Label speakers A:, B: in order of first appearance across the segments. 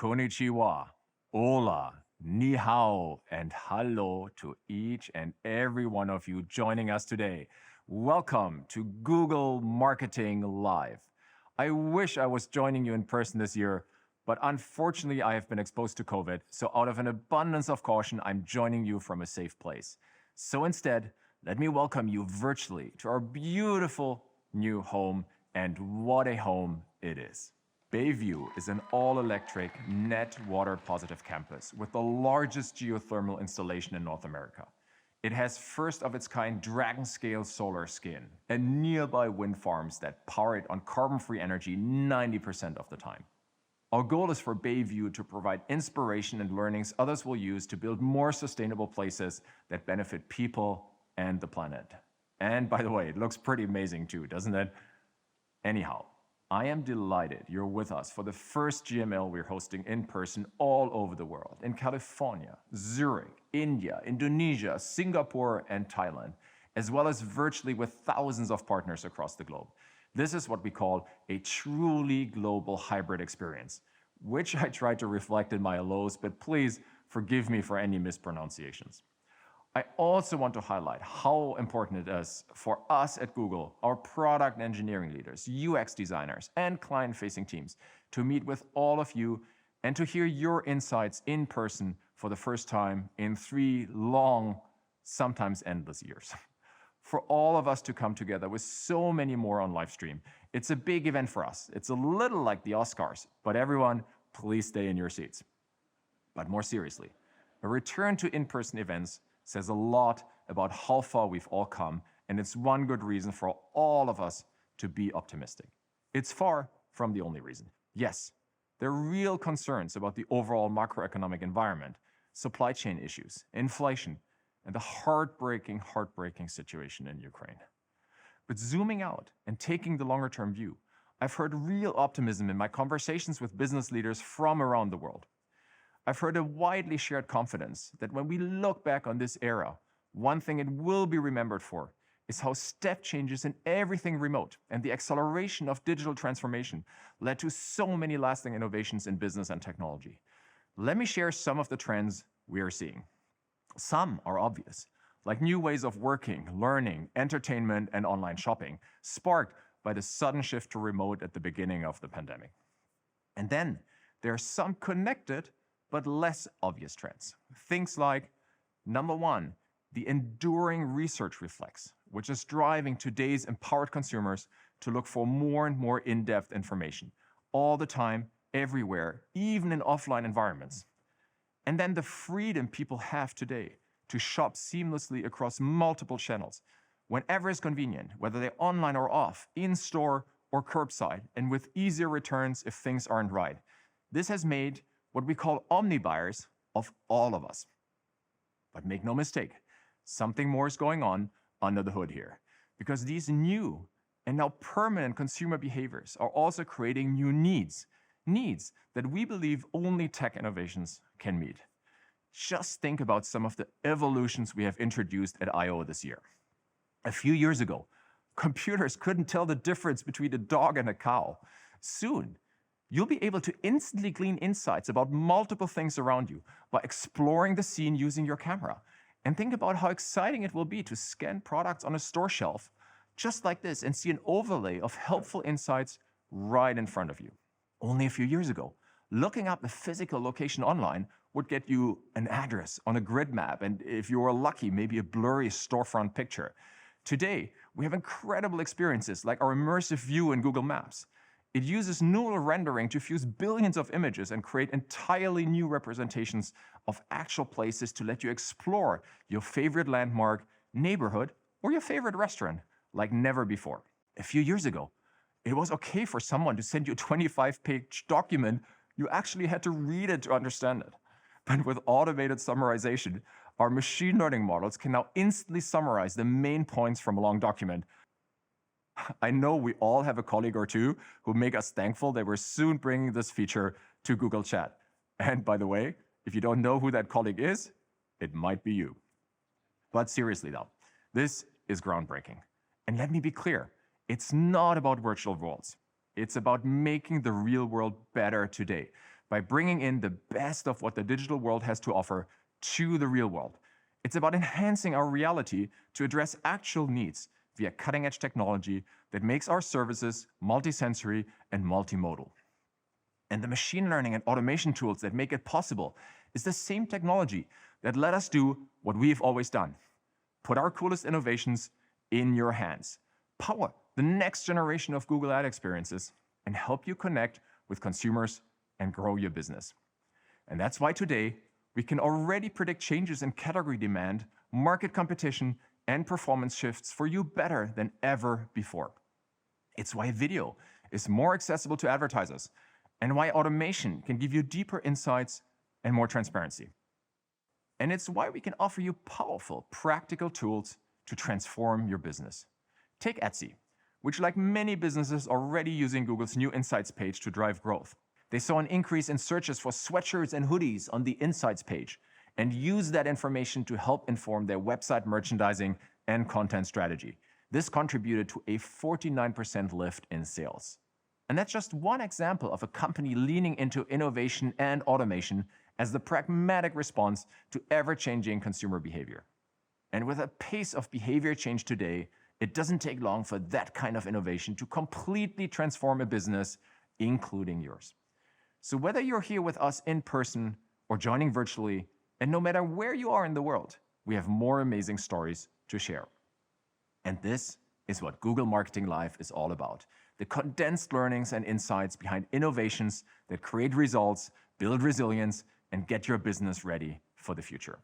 A: konnichiwa, hola, ni hao, and hello to each and every one of you joining us today. Welcome to Google Marketing Live. I wish I was joining you in person this year, but unfortunately I have been exposed to COVID, so out of an abundance of caution, I'm joining you from a safe place. So instead, let me welcome you virtually to our beautiful new home, and what a home it is. Bayview is an all-electric, net water-positive campus with the largest geothermal installation in North America. It has first-of-its-kind dragon-scale solar skin and nearby wind farms that power it on carbon-free energy 90% of the time. Our goal is for Bayview to provide inspiration and learnings others will use to build more sustainable places that benefit people and the planet. And by the way, it looks pretty amazing too, doesn't it? Anyhow, I am delighted you're with us for the first GML we're hosting in person all over the world, in California, Zurich, India, Indonesia, Singapore, and Thailand, as well as virtually with thousands of partners across the globe. This is what we call a truly global hybrid experience, which I tried to reflect in my hellos, but please forgive me for any mispronunciations. I also want to highlight how important it is for us at Google, our product and engineering leaders, UX designers, and client-facing teams to meet with all of you and to hear your insights in person for the first time in 3 long, sometimes endless years. For all of us to come together with so many more on live stream, it's a big event for us. It's a little like the Oscars, but everyone, please stay in your seats. But more seriously, a return to in-person events says a lot about how far we've all come, and it's one good reason for all of us to be optimistic. It's far from the only reason. Yes, there are real concerns about the overall macroeconomic environment, supply chain issues, inflation, and the heartbreaking situation in Ukraine. But zooming out and taking the longer-term view, I've heard real optimism in my conversations with business leaders from around the world. I've heard a widely shared confidence that when we look back on this era, one thing it will be remembered for is how step changes in everything remote and the acceleration of digital transformation led to so many lasting innovations in business and technology. Let me share some of the trends we are seeing. Some are obvious, like new ways of working, learning, entertainment, and online shopping, sparked by the sudden shift to remote at the beginning of the pandemic. And then there are some connected but less obvious trends. Things like, number 1, the enduring research reflex, which is driving today's empowered consumers to look for more and more in-depth information, all the time, everywhere, even in offline environments. And then the freedom people have today to shop seamlessly across multiple channels, whenever it's convenient, whether they're online or off, in-store or curbside, and with easier returns if things aren't right. This has made what we call omni-buyers of all of us. But make no mistake, something more is going on under the hood here, because these new and now permanent consumer behaviors are also creating new needs that we believe only tech innovations can meet. Just think about some of the evolutions we have introduced at I/O this year. A few years ago, computers couldn't tell the difference between a dog and a cow. Soon, you'll be able to instantly glean insights about multiple things around you by exploring the scene using your camera. And think about how exciting it will be to scan products on a store shelf just like this and see an overlay of helpful insights right in front of you. Only a few years ago, looking up a physical location online would get you an address on a grid map, and if you were lucky, maybe a blurry storefront picture. Today, we have incredible experiences like our immersive view in Google Maps. It uses neural rendering to fuse billions of images and create entirely new representations of actual places to let you explore your favorite landmark, neighborhood, or your favorite restaurant like never before. A few years ago, it was okay for someone to send you a 25-page document. You actually had to read it to understand it. But with automated summarization, our machine learning models can now instantly summarize the main points from a long document. I know we all have a colleague or two who make us thankful that we're soon bringing this feature to Google Chat. And by the way, if you don't know who that colleague is, it might be you. But seriously though, this is groundbreaking. And let me be clear, it's not about virtual worlds. It's about making the real world better today. by bringing in the best of what the digital world has to offer to the real world. It's about enhancing our reality to address actual needs via cutting-edge technology that makes our services multisensory and multimodal. And the machine learning and automation tools that make it possible is the same technology that let us do what we've always done. Put our coolest innovations in your hands. Power the next generation of Google Ad experiences and help you connect with consumers and grow your business. And that's why today we can already predict changes in category demand, market competition, and performance shifts for you better than ever before. It's why video is more accessible to advertisers and why automation can give you deeper insights and more transparency. And it's why we can offer you powerful, practical tools to transform your business. Take Etsy, which, like many businesses, already using Google's new Insights page to drive growth. They saw an increase in searches for sweatshirts and hoodies on the Insights page and used that information to help inform their website merchandising and content strategy. This contributed to a 49% lift in sales. And that's just one example of a company leaning into innovation and automation as the pragmatic response to ever-changing consumer behavior. And with a pace of behavior change today, it doesn't take long for that kind of innovation to completely transform a business, including yours. So whether you're here with us in person or joining virtually, and no matter where you are in the world, we have more amazing stories to share. And this is what Google Marketing Live is all about. The condensed learnings and insights behind innovations that create results, build resilience, and get your business ready for the future.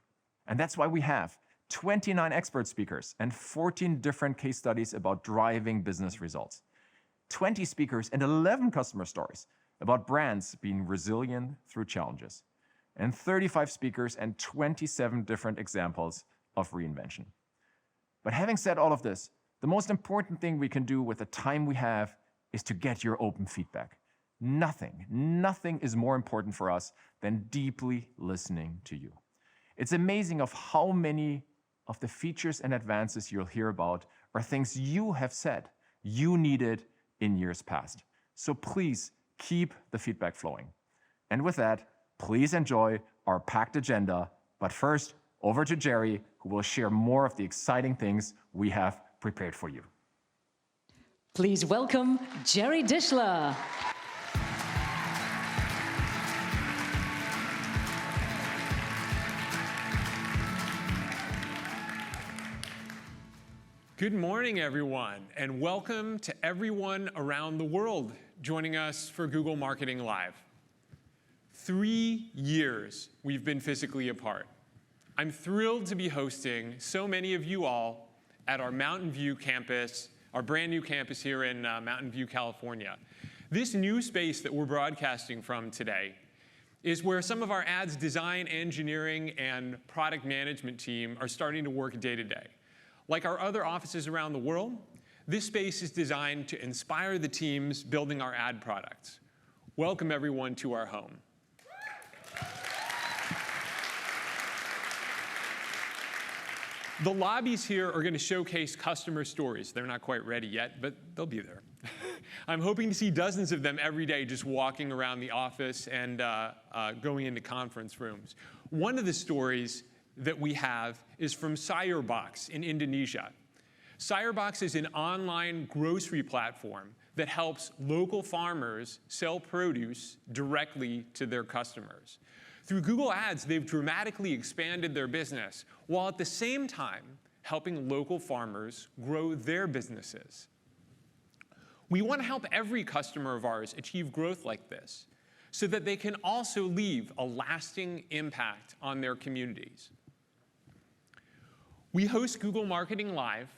A: And that's why we have 29 expert speakers and 14 different case studies about driving business results. 20 speakers and 11 customer stories about brands being resilient through challenges. And 35 speakers and 27 different examples of reinvention. But having said all of this, the most important thing we can do with the time we have is to get your open feedback. Nothing is more important for us than deeply listening to you. It's amazing of how many of the features and advances you'll hear about are things you have said you needed in years past. So please keep the feedback flowing. And with that, please enjoy our packed agenda. But first, over to Jerry, who will share more of the exciting things we have prepared for you.
B: Please welcome Jerry Dischler.
C: Good morning, everyone, and welcome to everyone around the world joining us for Google Marketing Live. 3 years we've been physically apart. I'm thrilled to be hosting so many of you all at our Mountain View campus, our brand new campus here in Mountain View, California. This new space that we're broadcasting from today is where some of our ads design, engineering, and product management team are starting to work day to day. Like our other offices around the world, this space is designed to inspire the teams building our ad products. Welcome, everyone, to our home. The lobbies here are going to showcase customer stories. They're not quite ready yet, but they'll be there. I'm hoping to see dozens of them every day just walking around the office and going into conference rooms. One of the stories that we have is from Saurabh in Indonesia. Saurabh is an online grocery platform that helps local farmers sell produce directly to their customers. Through Google Ads, they've dramatically expanded their business, while at the same time helping local farmers grow their businesses. We want to help every customer of ours achieve growth like this, so that they can also leave a lasting impact on their communities. We host Google Marketing Live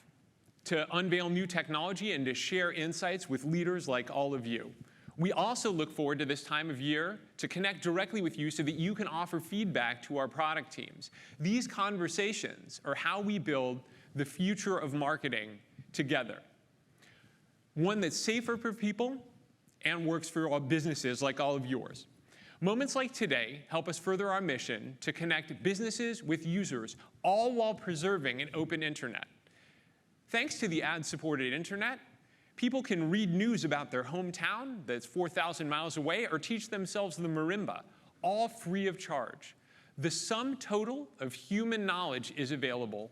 C: to unveil new technology and to share insights with leaders like all of you. We also look forward to this time of year to connect directly with you so that you can offer feedback to our product teams. These conversations are how we build the future of marketing together. One that's safer for people and works for all businesses like all of yours. Moments like today help us further our mission to connect businesses with users, all while preserving an open internet. Thanks to the ad-supported internet, People can read news about their hometown that's 4,000 miles away or teach themselves the marimba, all free of charge. The sum total of human knowledge is available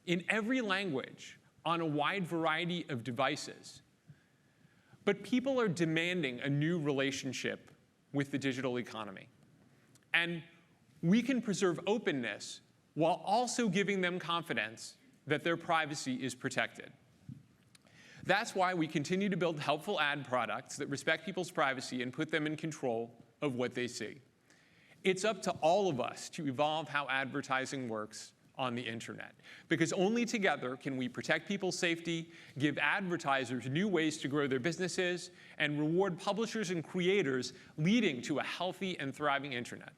C: in every language on a wide variety of devices. But people are demanding a new relationship with the digital economy. And we can preserve openness while also giving them confidence that their privacy is protected. That's why we continue to build helpful ad products that respect people's privacy and put them in control of what they see. It's up to all of us to evolve how advertising works on the internet, because only together can we protect people's safety, give advertisers new ways to grow their businesses, and reward publishers and creators, leading to a healthy and thriving internet.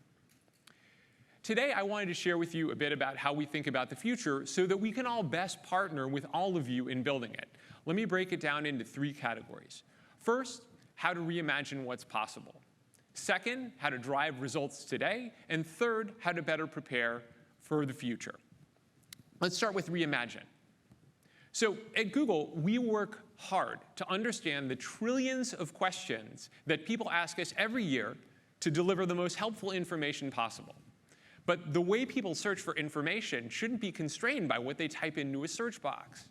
C: Today, I wanted to share with you a bit about how we think about the future so that we can all best partner with all of you in building it. Let me break it down into 3 categories. First, how to reimagine what's possible. Second, how to drive results today. And third, how to better prepare for the future. Let's start with reimagine. So at Google, we work hard to understand the trillions of questions that people ask us every year to deliver the most helpful information possible. But the way people search for information shouldn't be constrained by what they type into a search box.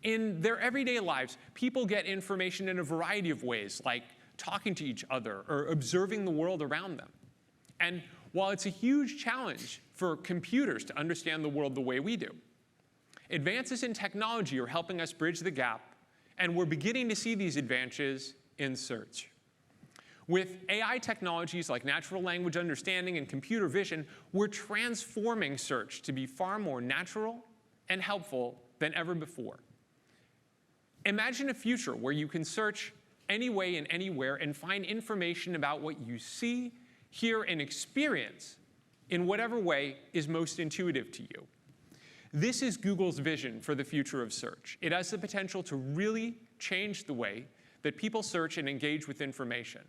C: In their everyday lives, people get information in a variety of ways, like talking to each other or observing the world around them. And while it's a huge challenge for computers to understand the world the way we do, advances in technology are helping us bridge the gap, and we're beginning to see these advances in search. With AI technologies like natural language understanding and computer vision, we're transforming search to be far more natural and helpful than ever before. Imagine a future where you can search any way and anywhere and find information about what you see, hear, and experience in whatever way is most intuitive to you. This is Google's vision for the future of search. It has the potential to really change the way that people search and engage with information.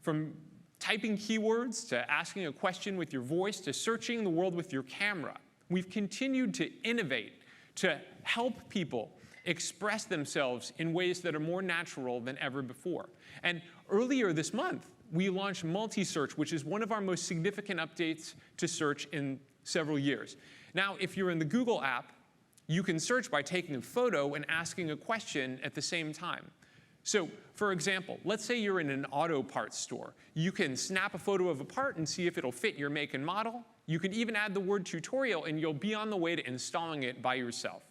C: From typing keywords to asking a question with your voice to searching the world with your camera, we've continued to innovate to help people express themselves in ways that are more natural than ever before. And earlier this month, we launched multi-search, which is one of our most significant updates to search in several years. Now, if you're in the Google app, you can search by taking a photo and asking a question at the same time. So, for example, let's say you're in an auto parts store. You can snap a photo of a part and see if it'll fit your make and model. You can even add the word tutorial, and you'll be on the way to installing it by yourself.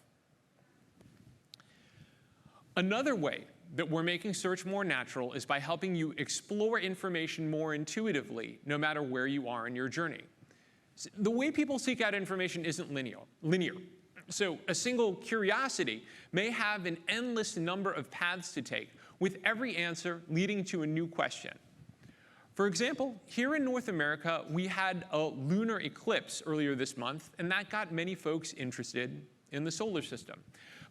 C: Another way that we're making search more natural is by helping you explore information more intuitively, no matter where you are in your journey. The way people seek out information isn't linear. So a single curiosity may have an endless number of paths to take, with every answer leading to a new question. For example, here in North America, we had a lunar eclipse earlier this month, and that got many folks interested in the solar system.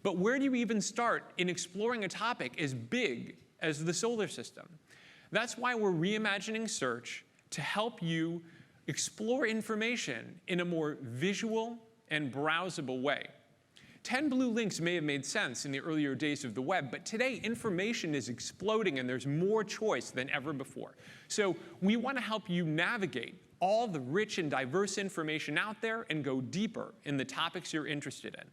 C: But where do you even start in exploring a topic as big as the solar system? That's why we're reimagining search to help you explore information in a more visual and browsable way. 10 blue links may have made sense in the earlier days of the web, but today information is exploding and there's more choice than ever before. So we want to help you navigate all the rich and diverse information out there and go deeper in the topics you're interested in.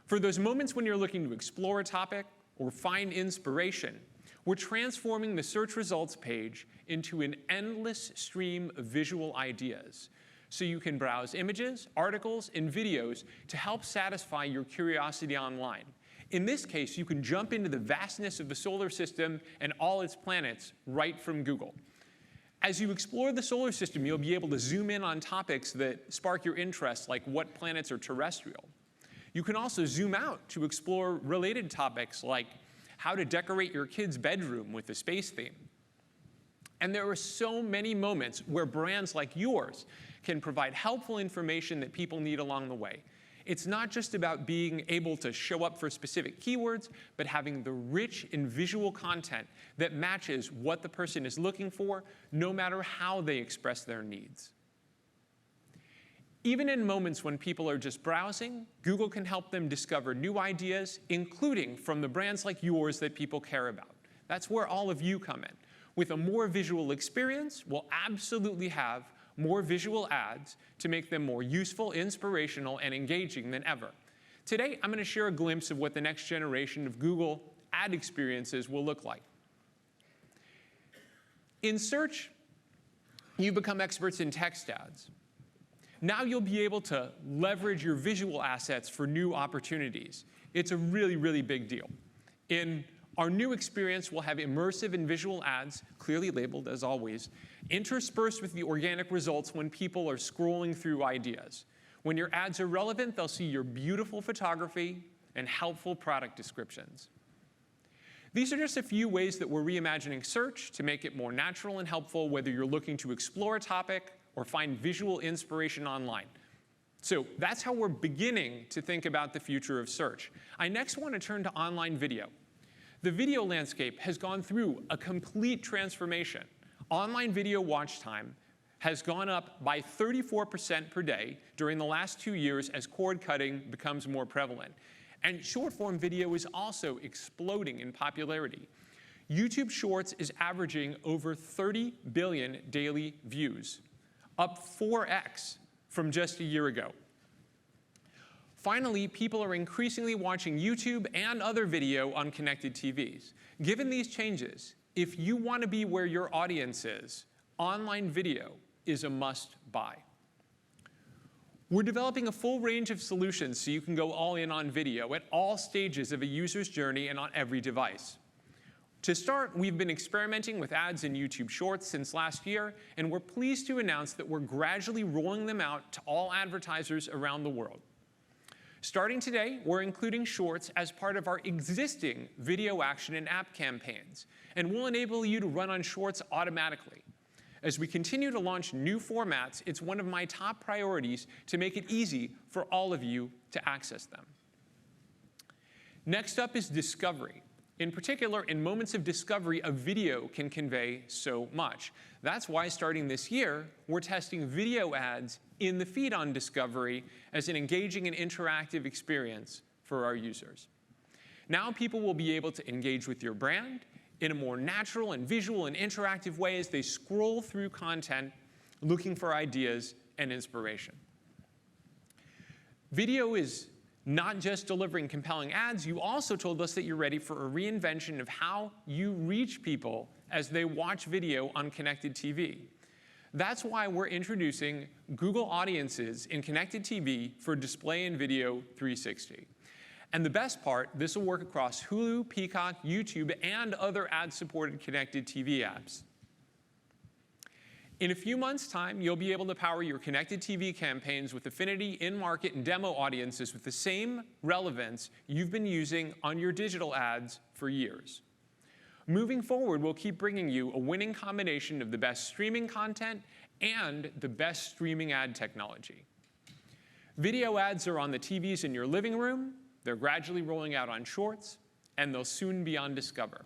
C: For those moments when you're looking to explore a topic or find inspiration, we're transforming the search results page into an endless stream of visual ideas, so you can browse images, articles, and videos to help satisfy your curiosity online. In this case, you can jump into the vastness of the solar system and all its planets right from Google. As you explore the solar system, you'll be able to zoom in on topics that spark your interest, like what planets are terrestrial. You can also zoom out to explore related topics like how to decorate your kid's bedroom with a space theme. And there are so many moments where brands like yours can provide helpful information that people need along the way. It's not just about being able to show up for specific keywords, but having the rich and visual content that matches what the person is looking for, no matter how they express their needs. Even in moments when people are just browsing, Google can help them discover new ideas, including from the brands like yours that people care about. That's where all of you come in. With a more visual experience, we'll absolutely have more visual ads to make them more useful, inspirational, and engaging than ever. Today, I'm going to share a glimpse of what the next generation of Google ad experiences will look like. In search, you become experts in text ads. Now you'll be able to leverage your visual assets for new opportunities. It's a really, really big deal. In our new experience, we'll have immersive and visual ads, clearly labeled as always, interspersed with the organic results when people are scrolling through ideas. When your ads are relevant, they'll see your beautiful photography and helpful product descriptions. These are just a few ways that we're reimagining search to make it more natural and helpful, whether you're looking to explore a topic or find visual inspiration online. So that's how we're beginning to think about the future of search. I next want to turn to online video. The video landscape has gone through a complete transformation. Online video watch time has gone up by 34% per day during the last 2 years as cord cutting becomes more prevalent. And short-form video is also exploding in popularity. YouTube Shorts is averaging over 30 billion daily views, up 4x from just a year ago. Finally, people are increasingly watching YouTube and other video on connected TVs. Given these changes, if you want to be where your audience is, online video is a must-buy. We're developing a full range of solutions so you can go all in on video at all stages of a user's journey and on every device. To start, we've been experimenting with ads in YouTube Shorts since last year, and we're pleased to announce that we're gradually rolling them out to all advertisers around the world. Starting today, we're including Shorts as part of our existing video action and app campaigns, and we'll enable you to run on Shorts automatically. As we continue to launch new formats, it's one of my top priorities to make it easy for all of you to access them. Next up is discovery. In particular, in moments of discovery, a video can convey so much. That's why starting this year, we're testing video ads in the feed on discovery as an engaging and interactive experience for our users. Now people will be able to engage with your brand in a more natural and visual and interactive way as they scroll through content looking for ideas and inspiration. Video is not just delivering compelling ads. You also told us that you're ready for a reinvention of how you reach people as they watch video on connected TV. That's why we're introducing Google Audiences in connected TV for display and video 360. And the best part, this will work across Hulu, Peacock, YouTube, and other ad-supported connected TV apps. In a few months' time, you'll be able to power your connected TV campaigns with affinity, in-market, and demo audiences with the same relevance you've been using on your digital ads for years. Moving forward, we'll keep bringing you a winning combination of the best streaming content and the best streaming ad technology. Video ads are on the TVs in your living room, they're gradually rolling out on Shorts, and they'll soon be on Discover.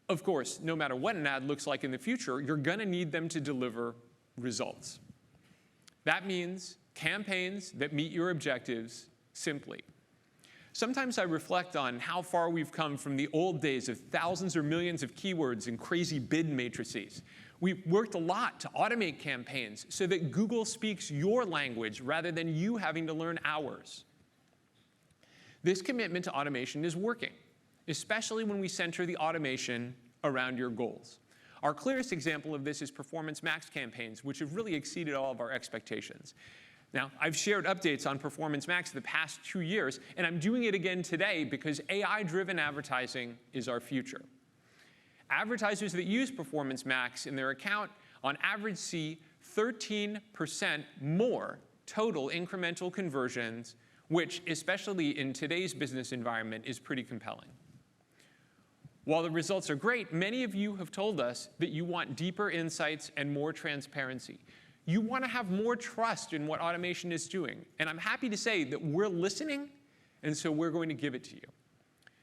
C: Of course, no matter what an ad looks like in the future, you're going to need them to deliver results. That means campaigns that meet your objectives simply. Sometimes I reflect on how far we've come from the old days of thousands or millions of keywords and crazy bid matrices. We've worked a lot to automate campaigns so that Google speaks your language rather than you having to learn ours. This commitment to automation is working, especially when we center the automation around your goals. Our clearest example of this is Performance Max campaigns, which have really exceeded all of our expectations. Now, I've shared updates on Performance Max the past 2 years, and I'm doing it again today because AI-driven advertising is our future. Advertisers that use Performance Max in their account on average see 13% more total incremental conversions, which, especially in today's business environment, is pretty compelling. While the results are great, many of you have told us that you want deeper insights and more transparency. You want to have more trust in what automation is doing. And I'm happy to say that we're listening, and so we're going to give it to you.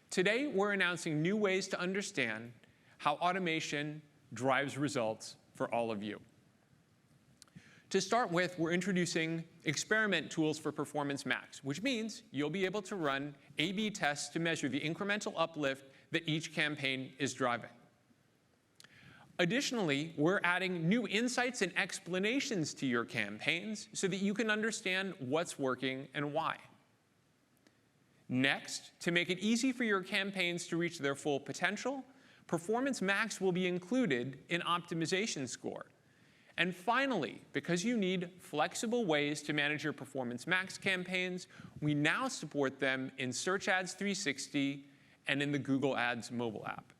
C: Today, we're announcing new ways to understand how automation drives results for all of you. To start with, we're introducing experiment tools for Performance Max, which means you'll be able to run A/B tests to measure the incremental uplift that each campaign is driving. Additionally, we're adding new insights and explanations to your campaigns so that you can understand what's working and why. Next, to make it easy for your campaigns to reach their full potential, Performance Max will be included in Optimization Score. And finally, because you need flexible ways to manage your Performance Max campaigns, we now support them in Search Ads 360 and in the Google Ads mobile app.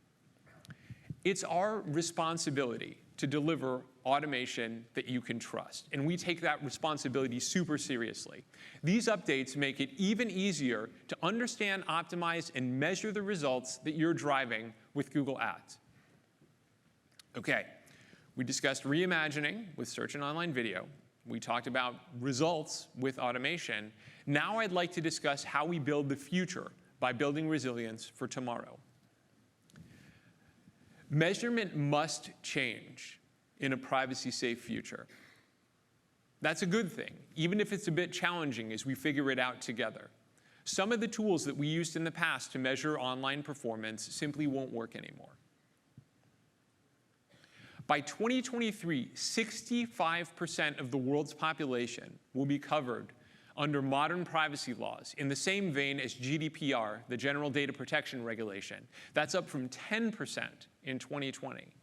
C: It's our responsibility to deliver automation that you can trust, and we take that responsibility super seriously. These updates make it even easier to understand, optimize, and measure the results that you're driving with Google Ads. Okay, we discussed reimagining with search and online video. We talked about results with automation. Now I'd like to discuss how we build the future by building resilience for tomorrow. Measurement must change in a privacy-safe future. That's a good thing, even if it's a bit challenging as we figure it out together. Some of the tools that we used in the past to measure online performance simply won't work anymore. By 2023, 65% of the world's population will be covered under modern privacy laws in the same vein as GDPR, the General Data Protection Regulation. That's up from 10% in 2020.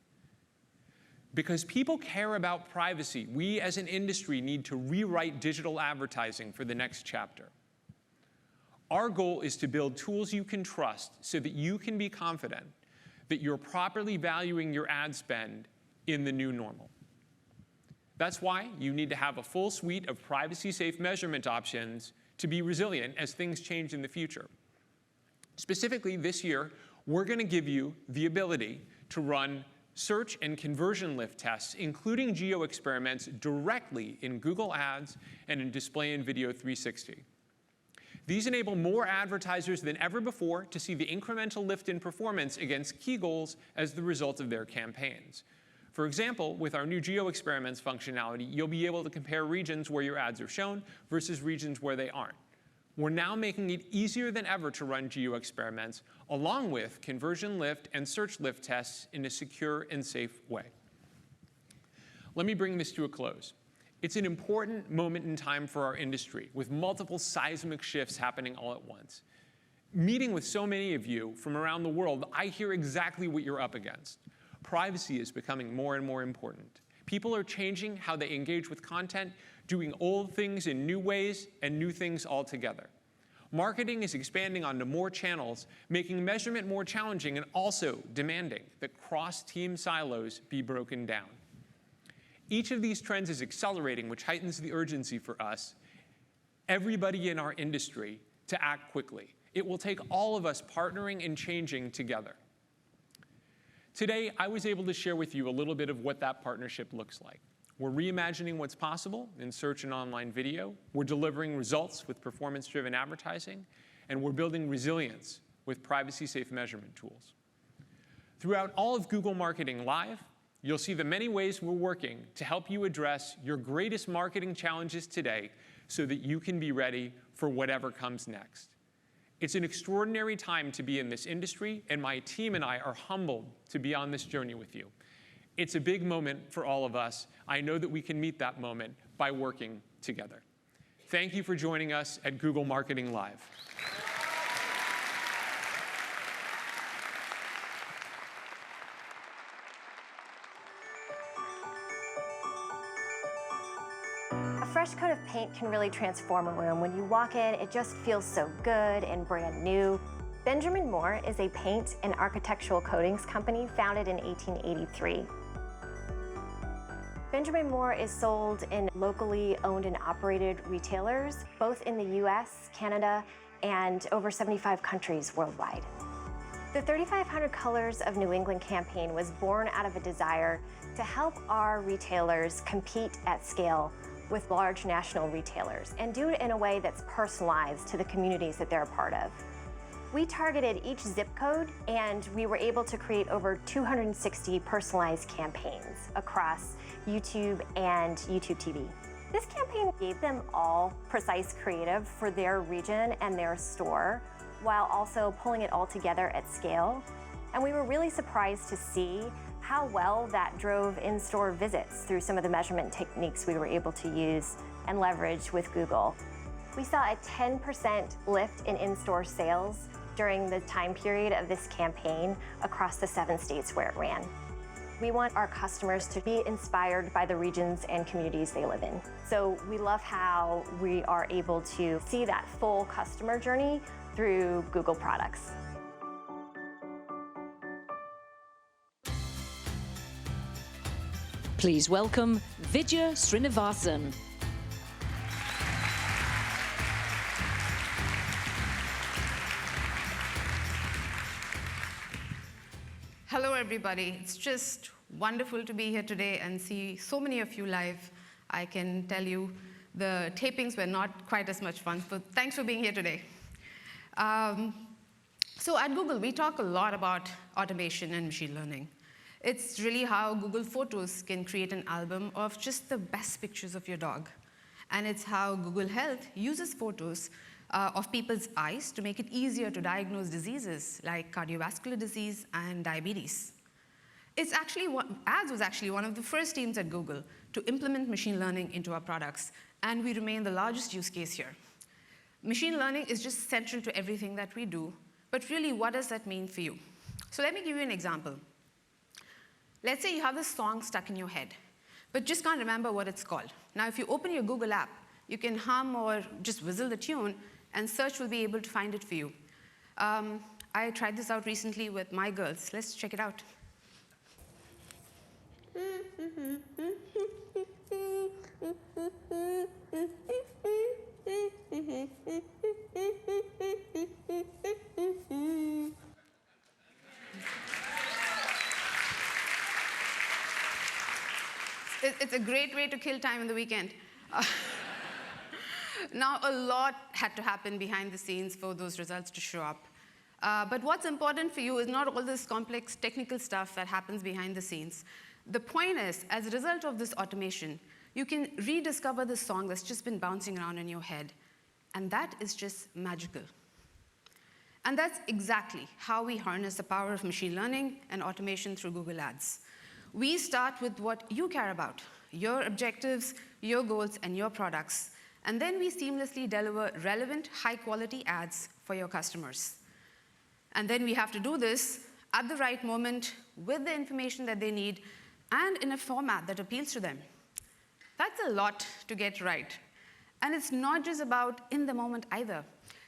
C: Because people care about privacy, we as an industry need to rewrite digital advertising for the next chapter. Our goal is to build tools you can trust so that you can be confident that you're properly valuing your ad spend in the new normal. That's why you need to have a full suite of privacy-safe measurement options to be resilient as things change in the future. Specifically, this year, we're going to give you the ability to run search and conversion lift tests, including geo experiments, directly in Google Ads and in Display and Video 360. These enable more advertisers than ever before to see the incremental lift in performance against key goals as the result of their campaigns. For example, with our new geo experiments functionality, you'll be able to compare regions where your ads are shown versus regions where they aren't. We're now making it easier than ever to run geo experiments, along with conversion lift and search lift tests in a secure and safe way. Let me bring this to a close. It's an important moment in time for our industry, with multiple seismic shifts happening all at once. Meeting with so many of you from around the world, I hear exactly what you're up against. Privacy is becoming more and more important. People are changing how they engage with content, doing old things in new ways and new things altogether. Marketing is expanding onto more channels, making measurement more challenging and also demanding that cross-team silos be broken down. Each of these trends is accelerating, which heightens the urgency for us, everybody in our industry, to act quickly. It will take all of us partnering and changing together. Today, I was able to share with you a little bit of what that partnership looks like. We're reimagining what's possible in search and online video. We're delivering results with performance-driven advertising. And we're building resilience with privacy-safe measurement tools. Throughout all of Google Marketing Live, you'll see the many ways we're working to help you address your greatest marketing challenges today so that you can be ready for whatever comes next. It's an extraordinary time to be in this industry, and my team and I are humbled to be on this journey with you. It's a big moment for all of us. I know that we can meet that moment by working together. Thank you for joining us at Google Marketing Live.
D: A fresh coat of paint can really transform a room. When you walk in, it just feels so good and brand new. Benjamin Moore is a paint and architectural coatings company founded in 1883. Benjamin Moore is sold in locally owned and operated retailers, both in the US, Canada, and over 75 countries worldwide. The 3,500 Colors of New England campaign was born out of a desire to help our retailers compete at scale with large national retailers and do it in a way that's personalized to the communities that they're a part of. We targeted each zip code, and we were able to create over 260 personalized campaigns across YouTube and YouTube TV. This campaign gave them all precise creative for their region and their store, while also pulling it all together at scale. And we were really surprised to see how well that drove in-store visits through some of the measurement techniques we were able to use and leverage with Google. We saw a 10% lift in in-store sales during the time period of this campaign across the 7 states where it ran. We want our customers to be inspired by the regions and communities they live in. So we love how we are able to see that full customer journey through Google products.
B: Please welcome Vidhya Srinivasan.
E: Hello, everybody. It's just wonderful to be here today and see so many of you live. I can tell you the tapings were not quite as much fun, but thanks for being here today. So at Google, we talk a lot about automation and machine learning. It's really how Google Photos can create an album of just the best pictures of your dog. And it's how Google Health uses photos of people's eyes to make it easier to diagnose diseases like cardiovascular disease and diabetes. Ads was actually one of the first teams at Google to implement machine learning into our products, and we remain the largest use case here. Machine learning is just central to everything that we do, but really, what does that mean for you? So let me give you an example. Let's say you have this song stuck in your head, but just can't remember what it's called. Now, if you open your Google app, you can hum or just whistle the tune, and search will be able to find it for you. I tried this out recently with my girls. Let's check it out. It's a great way to kill time in the weekend. Now, a lot had to happen behind the scenes for those results to show up. But what's important for you is not all this complex technical stuff that happens behind the scenes. The point is, as a result of this automation, you can rediscover the song that's just been bouncing around in your head. And that is just magical. And that's exactly how we harness the power of machine learning and automation through Google Ads. We start with what you care about, your objectives, your goals, and your products. And then we seamlessly deliver relevant, high-quality ads for your customers. And then we have to do this at the right moment with the information that they need and in a format that appeals to them. That's a lot to get right. And it's not just about in the moment either.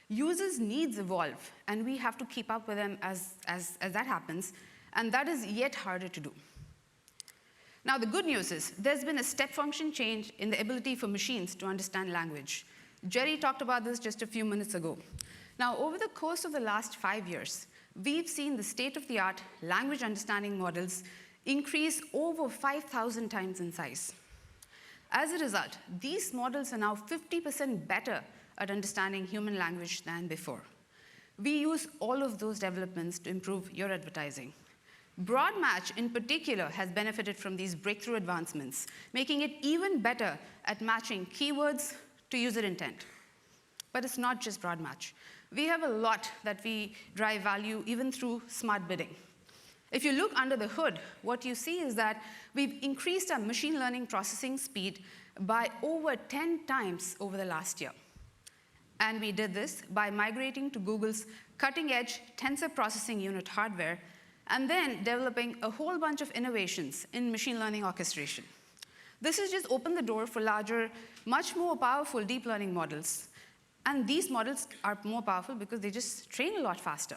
E: Users' needs evolve, and we have to keep up with them as that happens, and that is yet harder to do. Now, the good news is there's been a step function change in the ability for machines to understand language. Jerry talked about this just a few minutes ago. Now, over the course of the last 5 years, we've seen the state-of-the-art language understanding models increase over 5,000 times in size. As a result, these models are now 50% better at understanding human language than before. We use all of those developments to improve your advertising. Broad Match, in particular, has benefited from these breakthrough advancements, making it even better at matching keywords to user intent. But it's not just Broad Match. We have a lot that we drive value even through smart bidding. If you look under the hood, what you see is that we've increased our machine learning processing speed by over 10 times over the last year. And we did this by migrating to Google's cutting-edge tensor processing unit hardware and then developing a whole bunch of innovations in machine learning orchestration. This has just opened the door for larger, much more powerful deep learning models. And these models are more powerful because they just train a lot faster.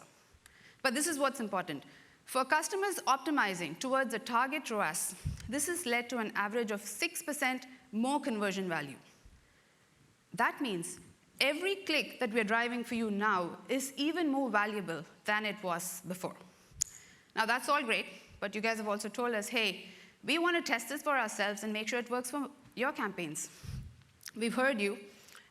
E: But this is what's important. For customers optimizing towards a target ROAS, this has led to an average of 6% more conversion value. That means every click that we're driving for you now is even more valuable than it was before. Now, that's all great, but you guys have also told us, hey, we want to test this for ourselves and make sure it works for your campaigns. We've heard you,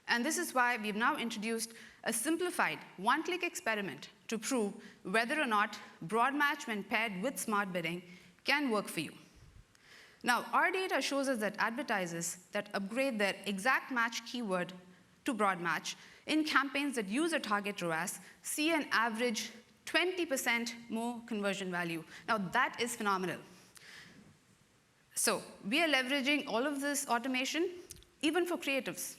E: And this is why we've now introduced a simplified one-click experiment to prove whether or not broad match when paired with smart bidding can work for you. Now, our data shows us that advertisers that upgrade their exact match keyword to broad match in campaigns that use a target ROAS see an average 20% more conversion value. Now, that is phenomenal. So we are leveraging all of this automation, even for creatives.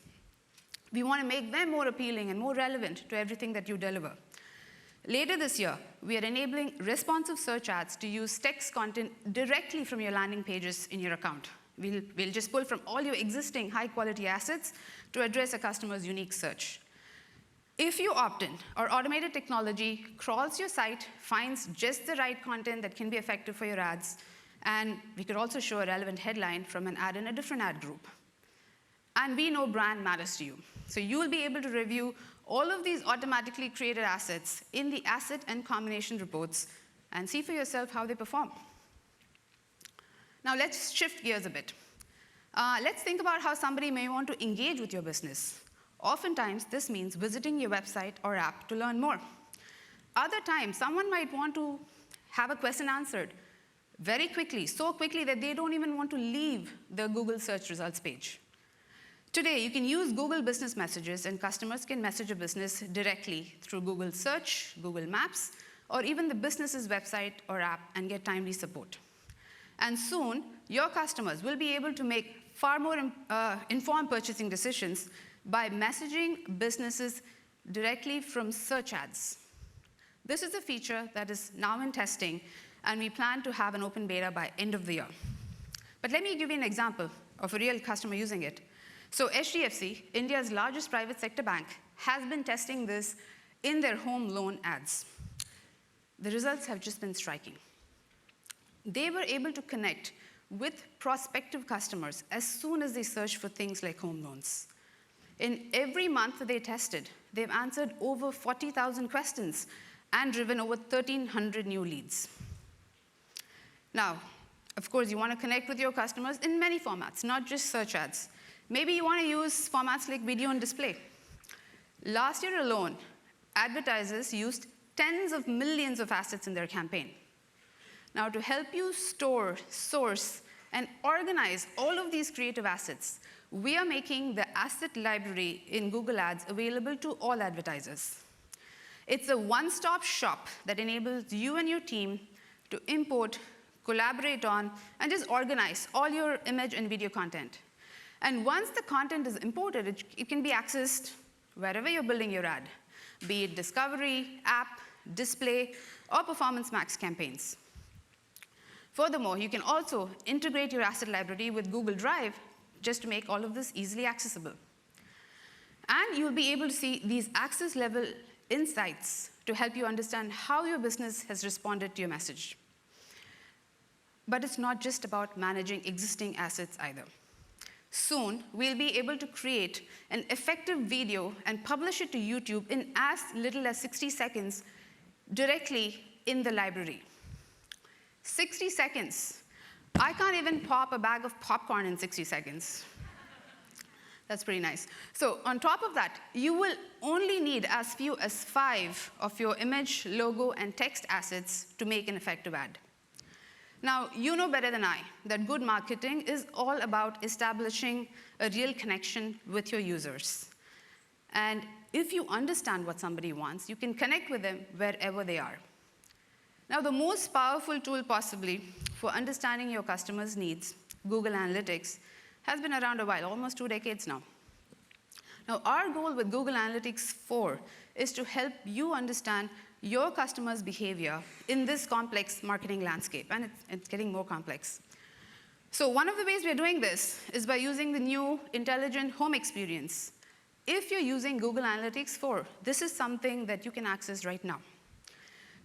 E: We want to make them more appealing and more relevant to everything that you deliver. Later this year, we are enabling responsive search ads to use text content directly from your landing pages in your account. We'll just pull from all your existing high-quality assets to address a customer's unique search. If you opt in, our automated technology crawls your site, finds just the right content that can be effective for your ads, and we could also show a relevant headline from an ad in a different ad group. And we know brand matters to you. So you will be able to review all of these automatically created assets in the asset and combination reports and see for yourself how they perform. Now let's shift gears a bit. Let's think about how somebody may want to engage with your business. Oftentimes, this means visiting your website or app to learn more. Other times, someone might want to have a question answered very quickly, so quickly that they don't even want to leave the Google search results page. Today, you can use Google Business Messages, and customers can message a business directly through Google Search, Google Maps, or even the business's website or app and get timely support. And soon, your customers will be able to make far more informed purchasing decisions by messaging businesses directly from search ads. This is a feature that is now in testing, and we plan to have an open beta by end of the year. But let me give you an example of a real customer using it. So HDFC, India's largest private sector bank, has been testing this in their home loan ads. The results have just been striking. They were able to connect with prospective customers as soon as they searched for things like home loans. In every month that they tested, they've answered over 40,000 questions and driven over 1,300 new leads. Now, of course, you want to connect with your customers in many formats, not just search ads. Maybe you want to use formats like video and display. Last year alone, advertisers used tens of millions of assets in their campaign. Now, to help you store, source, and organize all of these creative assets, we are making the asset library in Google Ads available to all advertisers. It's a one-stop shop that enables you and your team to import, collaborate on, and just organize all your image and video content. And once the content is imported, it can be accessed wherever you're building your ad, be it discovery, app, display, or Performance Max campaigns. Furthermore, you can also integrate your asset library with Google Drive just to make all of this easily accessible. And you'll be able to see these access-level insights to help you understand how your business has responded to your message. But it's not just about managing existing assets either. Soon, we'll be able to create an effective video and publish it to YouTube in as little as 60 seconds directly in the library. 60 seconds. I can't even pop a bag of popcorn in 60 seconds. That's pretty nice. So on top of that, you will only need as few as 5 of your image, logo, and text assets to make an effective ad. Now, you know better than I that good marketing is all about establishing a real connection with your users. And if you understand what somebody wants, you can connect with them wherever they are. Now, the most powerful tool possibly for understanding your customers' needs, Google Analytics, has been around a while, almost 2 decades now. Now, our goal with Google Analytics 4 is to help you understand your customers' behavior in this complex marketing landscape, and it's getting more complex. So one of the ways we're doing this is by using the new intelligent home experience. If you're using Google Analytics 4, this is something that you can access right now.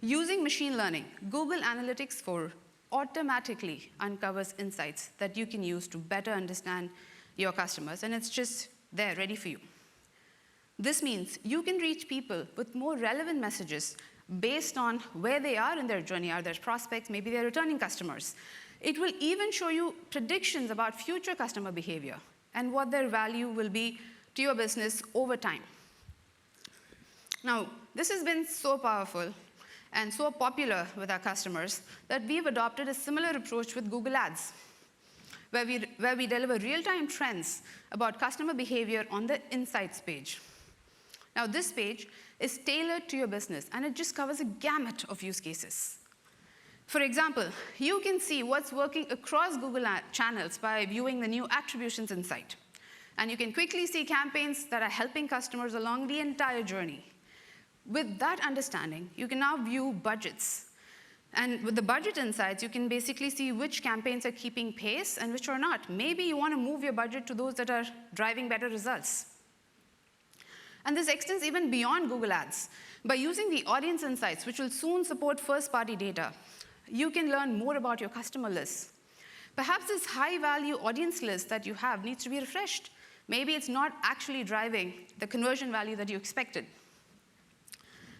E: Using machine learning, Google Analytics 4 automatically uncovers insights that you can use to better understand your customers, and it's just there, ready for you. This means you can reach people with more relevant messages based on where they are in their journey. Are they prospects? Maybe they're returning customers. It will even show you predictions about future customer behavior and what their value will be to your business over time. Now, this has been so powerful and so popular with our customers that we've adopted a similar approach with Google Ads, where we deliver real-time trends about customer behavior on the Insights page. Now, this page is tailored to your business, and it just covers a gamut of use cases. For example, you can see what's working across Google channels by viewing the new Attributions Insight. And you can quickly see campaigns that are helping customers along the entire journey. With that understanding, you can now view budgets. And with the budget insights, you can basically see which campaigns are keeping pace and which are not. Maybe you want to move your budget to those that are driving better results. And this extends even beyond Google Ads. By using the audience insights, which will soon support first-party data, you can learn more about your customer lists. Perhaps this high-value audience list that you have needs to be refreshed. Maybe it's not actually driving the conversion value that you expected.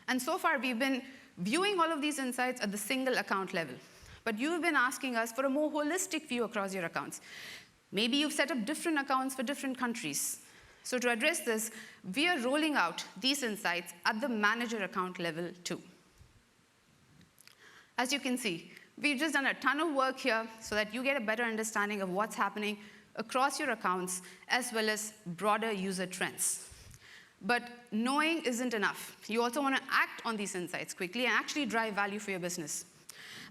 E: And so far, we've been viewing all of these insights at the single account level. But you've been asking us for a more holistic view across your accounts. Maybe you've set up different accounts for different countries. So to address this, we are rolling out these insights at the manager account level too. As you can see, we've just done a ton of work here so that you get a better understanding of what's happening across your accounts, as well as broader user trends. But knowing isn't enough. You also want to act on these insights quickly and actually drive value for your business.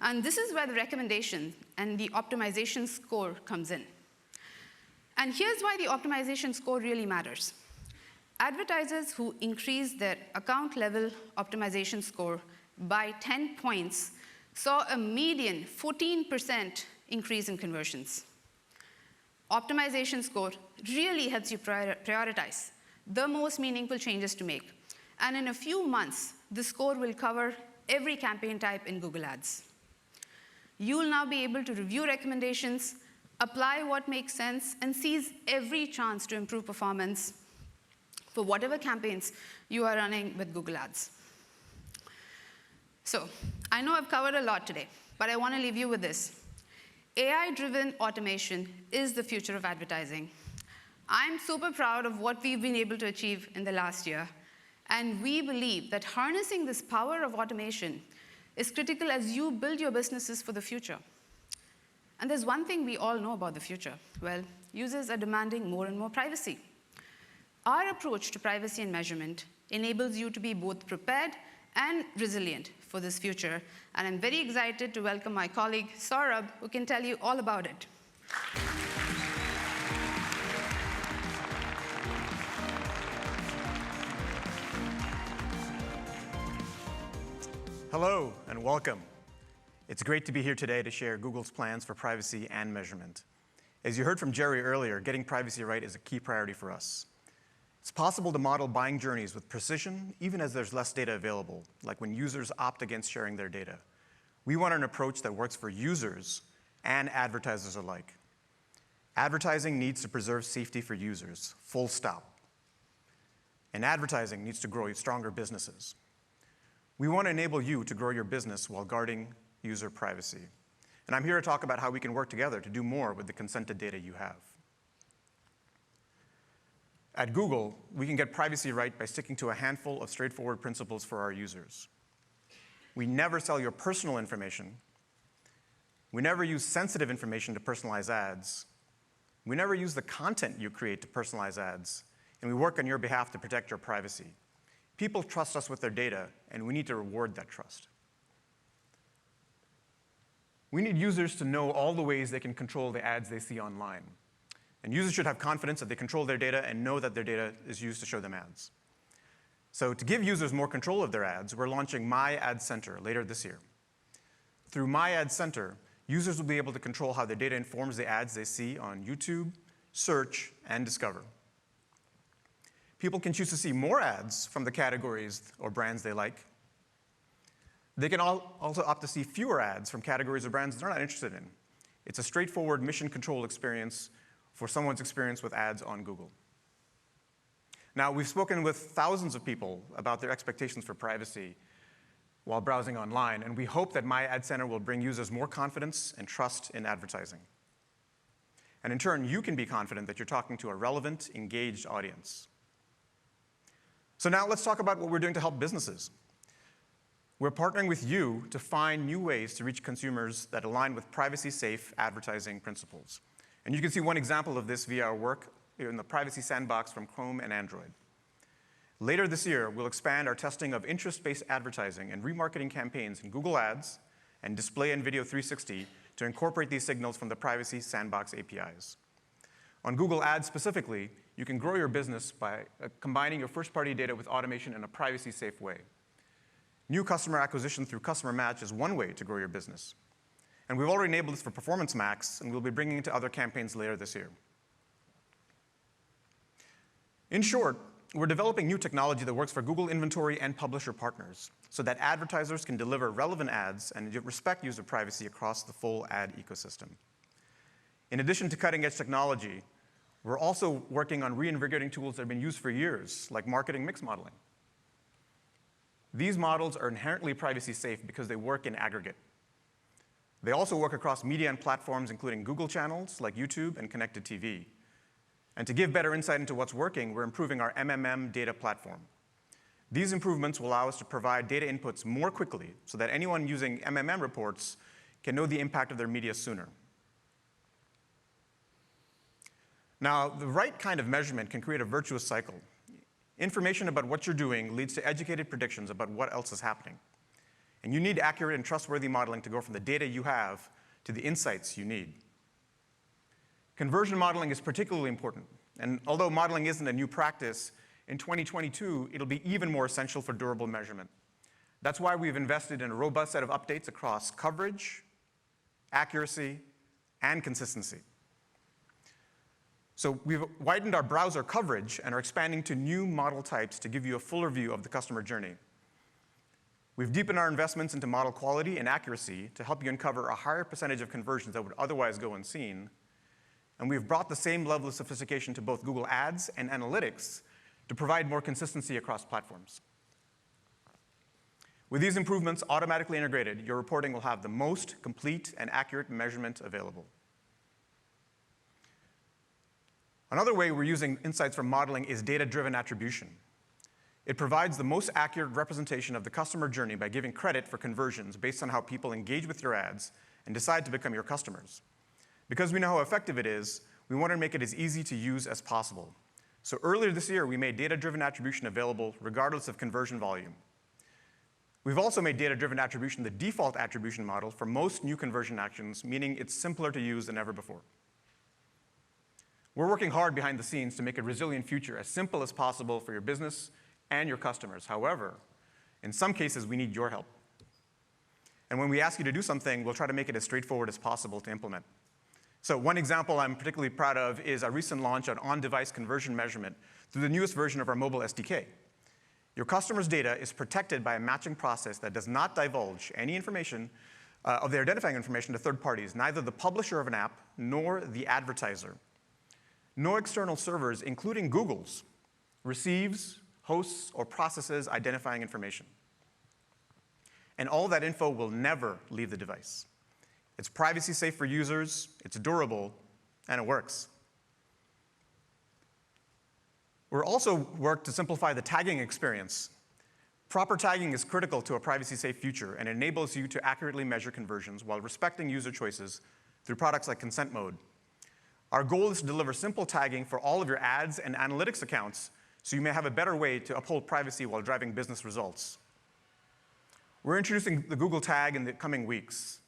E: And this is where the recommendation and the optimization score comes in. And here's why the optimization score really matters. Advertisers who increase their account level optimization score by 10 points saw a median 14% increase in conversions. Optimization score really helps you prioritize the most meaningful changes to make. And in a few months, the score will cover every campaign type in Google Ads. You will now be able to review recommendations, apply what makes sense, and seize every chance to improve performance for whatever campaigns you are running with Google Ads. So, I know I've covered a lot today, but I want to leave you with this. AI-driven automation is the future of advertising. I'm super proud of what we've been able to achieve in the last year, and we believe that harnessing this power of automation is critical as you build your businesses for the future. And there's one thing we all know about the future. Well, users are demanding more and more privacy. Our approach to privacy and measurement enables you to be both prepared and resilient for this future. And I'm very excited to welcome my colleague, Saurabh, who can tell you all about it.
F: Hello and welcome. It's great to be here today to share Google's plans for privacy and measurement. As you heard from Jerry earlier, getting privacy right is a key priority for us. It's possible to model buying journeys with precision, even as there's less data available, like when users opt against sharing their data. We want an approach that works for users and advertisers alike. Advertising needs to preserve safety for users, full stop. And advertising needs to grow stronger businesses. We want to enable you to grow your business while guarding user privacy. And I'm here to talk about how we can work together to do more with the consented data you have. At Google, we can get privacy right by sticking to a handful of straightforward principles for our users. We never sell your personal information. We never use sensitive information to personalize ads. We never use the content you create to personalize ads. And we work on your behalf to protect your privacy. People trust us with their data, and we need to reward that trust. We need users to know all the ways they can control the ads they see online. And users should have confidence that they control their data and know that their data is used to show them ads. So to give users more control of their ads, we're launching My Ad Center later this year. Through My Ad Center, users will be able to control how their data informs the ads they see on YouTube, Search, and Discover. People can choose to see more ads from the categories or brands they like. They can also opt to see fewer ads from categories or brands they're not interested in. It's a straightforward mission control experience for someone's experience with ads on Google. Now, we've spoken with thousands of people about their expectations for privacy while browsing online, and we hope that My Ad Center will bring users more confidence and trust in advertising. And in turn, you can be confident that you're talking to a relevant, engaged audience. So now let's talk about what we're doing to help businesses. We're partnering with you to find new ways to reach consumers that align with privacy-safe advertising principles. And you can see one example of this via our work in the Privacy Sandbox from Chrome and Android. Later this year, we'll expand our testing of interest-based advertising and remarketing campaigns in Google Ads and Display and Video 360 to incorporate these signals from the Privacy Sandbox APIs. On Google Ads specifically, you can grow your business by combining your first-party data with automation in a privacy-safe way. New customer acquisition through Customer Match is one way to grow your business. And we've already enabled this for Performance Max, and we'll be bringing it to other campaigns later this year. In short, we're developing new technology that works for Google inventory and publisher partners so that advertisers can deliver relevant ads and respect user privacy across the full ad ecosystem. In addition to cutting-edge technology, we're also working on reinvigorating tools that have been used for years, like marketing mix modeling. These models are inherently privacy safe because they work in aggregate. They also work across media and platforms, including Google channels like YouTube and connected TV. And to give better insight into what's working, we're improving our MMM data platform. These improvements will allow us to provide data inputs more quickly so that anyone using MMM reports can know the impact of their media sooner. Now, the right kind of measurement can create a virtuous cycle. Information about what you're doing leads to educated predictions about what else is happening. And you need accurate and trustworthy modeling to go from the data you have to the insights you need. Conversion modeling is particularly important. And although modeling isn't a new practice, in 2022, it'll be even more essential for durable measurement. That's why we've invested in a robust set of updates across coverage, accuracy, and consistency. So we've widened our browser coverage and are expanding to new model types to give you a fuller view of the customer journey. We've deepened our investments into model quality and accuracy to help you uncover a higher percentage of conversions that would otherwise go unseen. And we've brought the same level of sophistication to both Google Ads and analytics to provide more consistency across platforms. With these improvements automatically integrated, your reporting will have the most complete and accurate measurement available. Another way we're using insights from modeling is data-driven attribution. It provides the most accurate representation of the customer journey by giving credit for conversions based on how people engage with your ads and decide to become your customers. Because we know how effective it is, we want to make it as easy to use as possible. So earlier this year, we made data-driven attribution available regardless of conversion volume. We've also made data-driven attribution the default attribution model for most new conversion actions, meaning it's simpler to use than ever before. We're working hard behind the scenes to make a resilient future as simple as possible for your business and your customers. However, in some cases, we need your help. And when we ask you to do something, we'll try to make it as straightforward as possible to implement. So one example I'm particularly proud of is our recent launch on-device conversion measurement through the newest version of our mobile SDK. Your customer's data is protected by a matching process that does not divulge any information of their identifying information to third parties, neither the publisher of an app nor the advertiser. No external servers, including Google's, receives, hosts, or processes identifying information. And all that info will never leave the device. It's privacy safe for users, it's durable, and it works. We're also worked to simplify the tagging experience. Proper tagging is critical to a privacy-safe future and enables you to accurately measure conversions while respecting user choices through products like Consent Mode. Our goal is to deliver simple tagging for all of your ads and analytics accounts so you may have a better way to uphold privacy while driving business results. We're introducing the Google tag in the coming weeks.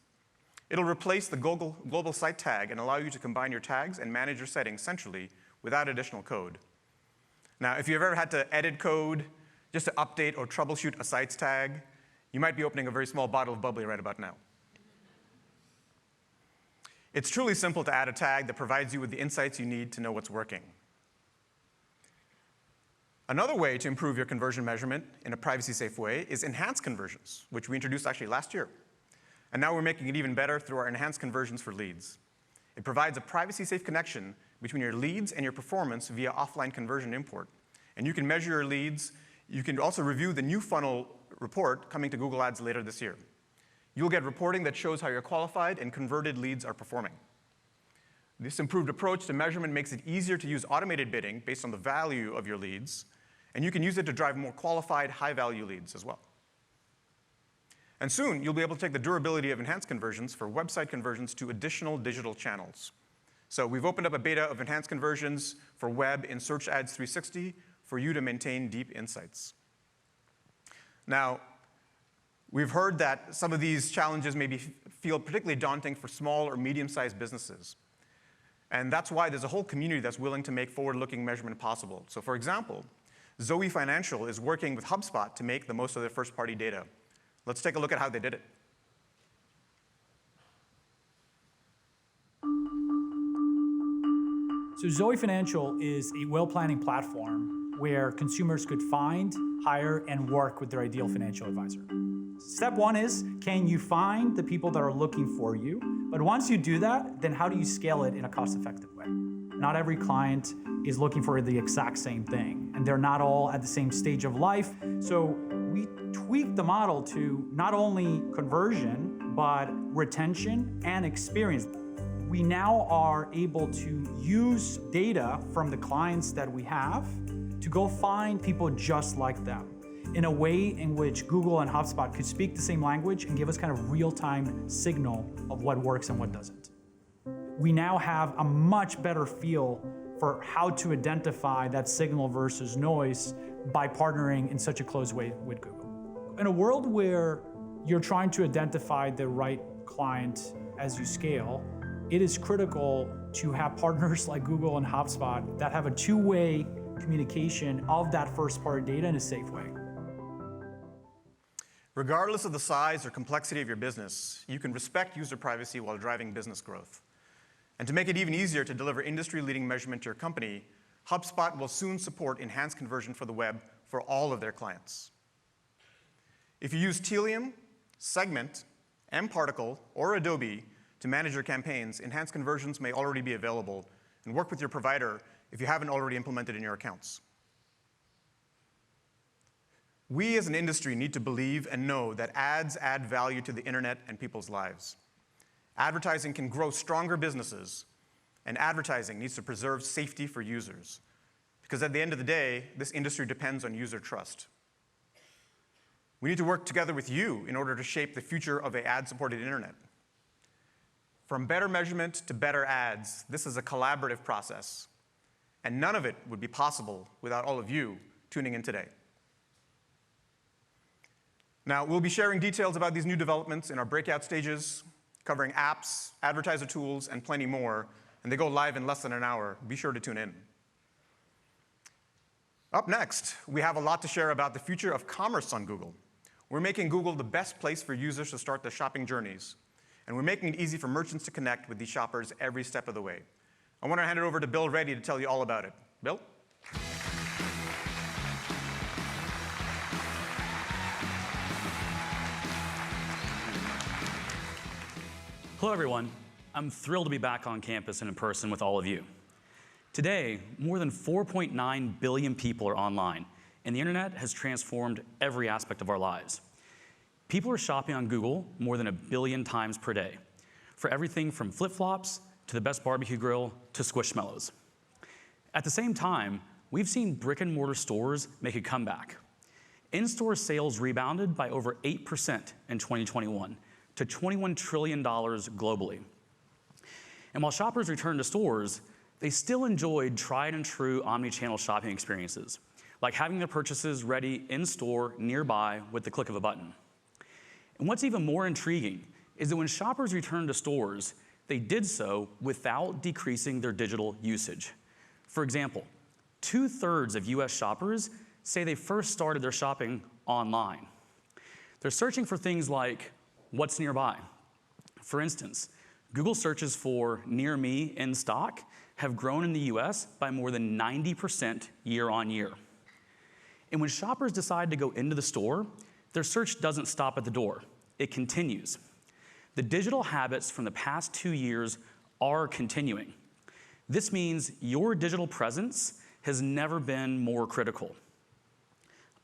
F: It'll replace the global site tag and allow you to combine your tags and manage your settings centrally without additional code. Now, if you've ever had to edit code just to update or troubleshoot a site's tag, you might be opening a very small bottle of bubbly right about now. It's truly simple to add a tag that provides you with the insights you need to know what's working. Another way to improve your conversion measurement in a privacy-safe way is enhanced conversions, which we introduced actually last year. And now we're making it even better through our enhanced conversions for leads. It provides a privacy-safe connection between your leads and your performance via offline conversion import. And you can measure your leads. You can also review the new funnel report coming to Google Ads later this year. You'll get reporting that shows how your qualified and converted leads are performing. This improved approach to measurement makes it easier to use automated bidding based on the value of your leads, And you can use it to drive more qualified, high-value leads as well. And soon, you'll be able to take the durability of enhanced conversions for website conversions to additional digital channels. So we've opened up a beta of enhanced conversions for web in Search Ads 360 for you to maintain deep insights. Now, we've heard that some of these challenges maybe feel particularly daunting for small or medium-sized businesses. And that's why there's a whole community that's willing to make forward-looking measurement possible. So for example, Zoe Financial is working with HubSpot to make the most of their first-party data. Let's take a look at how they did it.
G: So Zoe Financial is a wealth planning platform where consumers could find, hire, and work with their ideal financial advisor. Step one is, can you find the people that are looking for you? But once you do that, then how do you scale it in a cost-effective way? Not every client is looking for the exact same thing, and they're not all at the same stage of life. So we tweaked the model to not only conversion, but retention and experience. We now are able to use data from the clients that we have to go find people just like them in a way in which Google and HubSpot could speak the same language and give us kind of real-time signal of what works and what doesn't. We now have a much better feel for how to identify that signal versus noise by partnering in such a close way with Google. In a world where you're trying to identify the right client as you scale, it is critical to have partners like Google and HubSpot that have a two-way communication of that first-party data in a safe way.
F: Regardless of the size or complexity of your business, you can respect user privacy while driving business growth. And to make it even easier to deliver industry-leading measurement to your company, HubSpot will soon support enhanced conversion for the web for all of their clients. If you use Telium, Segment, mParticle, or Adobe to manage your campaigns, enhanced conversions may already be available, and work with your provider if you haven't already implemented in your accounts. We as an industry need to believe and know that ads add value to the internet and people's lives. Advertising can grow stronger businesses, and advertising needs to preserve safety for users. Because at the end of the day, this industry depends on user trust. We need to work together with you in order to shape the future of the ad-supported internet. From better measurement to better ads, this is a collaborative process. And none of it would be possible without all of you tuning in today. Now, we'll be sharing details about these new developments in our breakout stages, covering apps, advertiser tools, and plenty more, and they go live in less than an hour. Be sure to tune in. Up next, we have a lot to share about the future of commerce on Google. We're making Google the best place for users to start their shopping journeys, and we're making it easy for merchants to connect with these shoppers every step of the way. I want to hand it over to Bill Reddy to tell you all about it. Bill?
H: Hello, everyone. I'm thrilled to be back on campus and in person with all of you. Today, more than 4.9 billion people are online, and the internet has transformed every aspect of our lives. People are shopping on Google more than 1 billion times per day, for everything from flip-flops to the best barbecue grill to Squishmallows. At the same time, we've seen brick-and-mortar stores make a comeback. In-store sales rebounded by over 8% in 2021 to $21 trillion globally. And while shoppers returned to stores, they still enjoyed tried and true omni-channel shopping experiences, like having their purchases ready in-store nearby with the click of a button. And what's even more intriguing is that when shoppers returned to stores, they did so without decreasing their digital usage. For example, 2/3 of US shoppers say they first started their shopping online. They're searching for things like what's nearby. For instance, Google searches for near me in stock have grown in the US by more than 90% year on year. And when shoppers decide to go into the store, their search doesn't stop at the door. It continues. The digital habits from the past 2 years are continuing. This means your digital presence has never been more critical.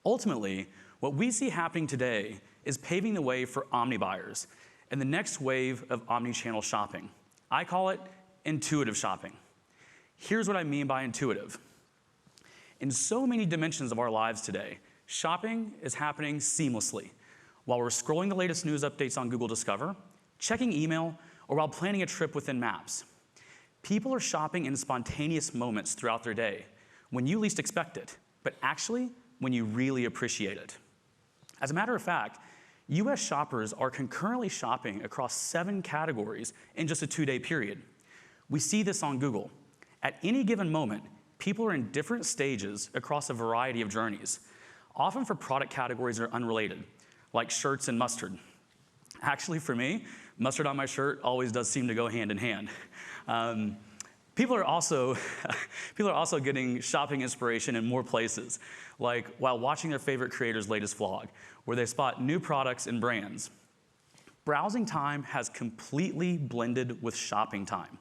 H: Ultimately, what we see happening today is paving the way for omni-buyers and the next wave of omni-channel shopping. I call it intuitive shopping. Here's what I mean by intuitive. In so many dimensions of our lives today, shopping is happening seamlessly. While we're scrolling the latest news updates on Google Discover, checking email, or while planning a trip within Maps. People are shopping in spontaneous moments throughout their day, when you least expect it, but actually when you really appreciate it. As a matter of fact, US shoppers are concurrently shopping across 7 categories in just a 2-day period. We see this on Google. At any given moment, people are in different stages across a variety of journeys, often for product categories that are unrelated, like shirts and mustard. Actually, for me, mustard on my shirt always does seem to go hand in hand. People are also getting shopping inspiration in more places, like while watching their favorite creator's latest vlog, where they spot new products and brands. Browsing time has completely blended with shopping time.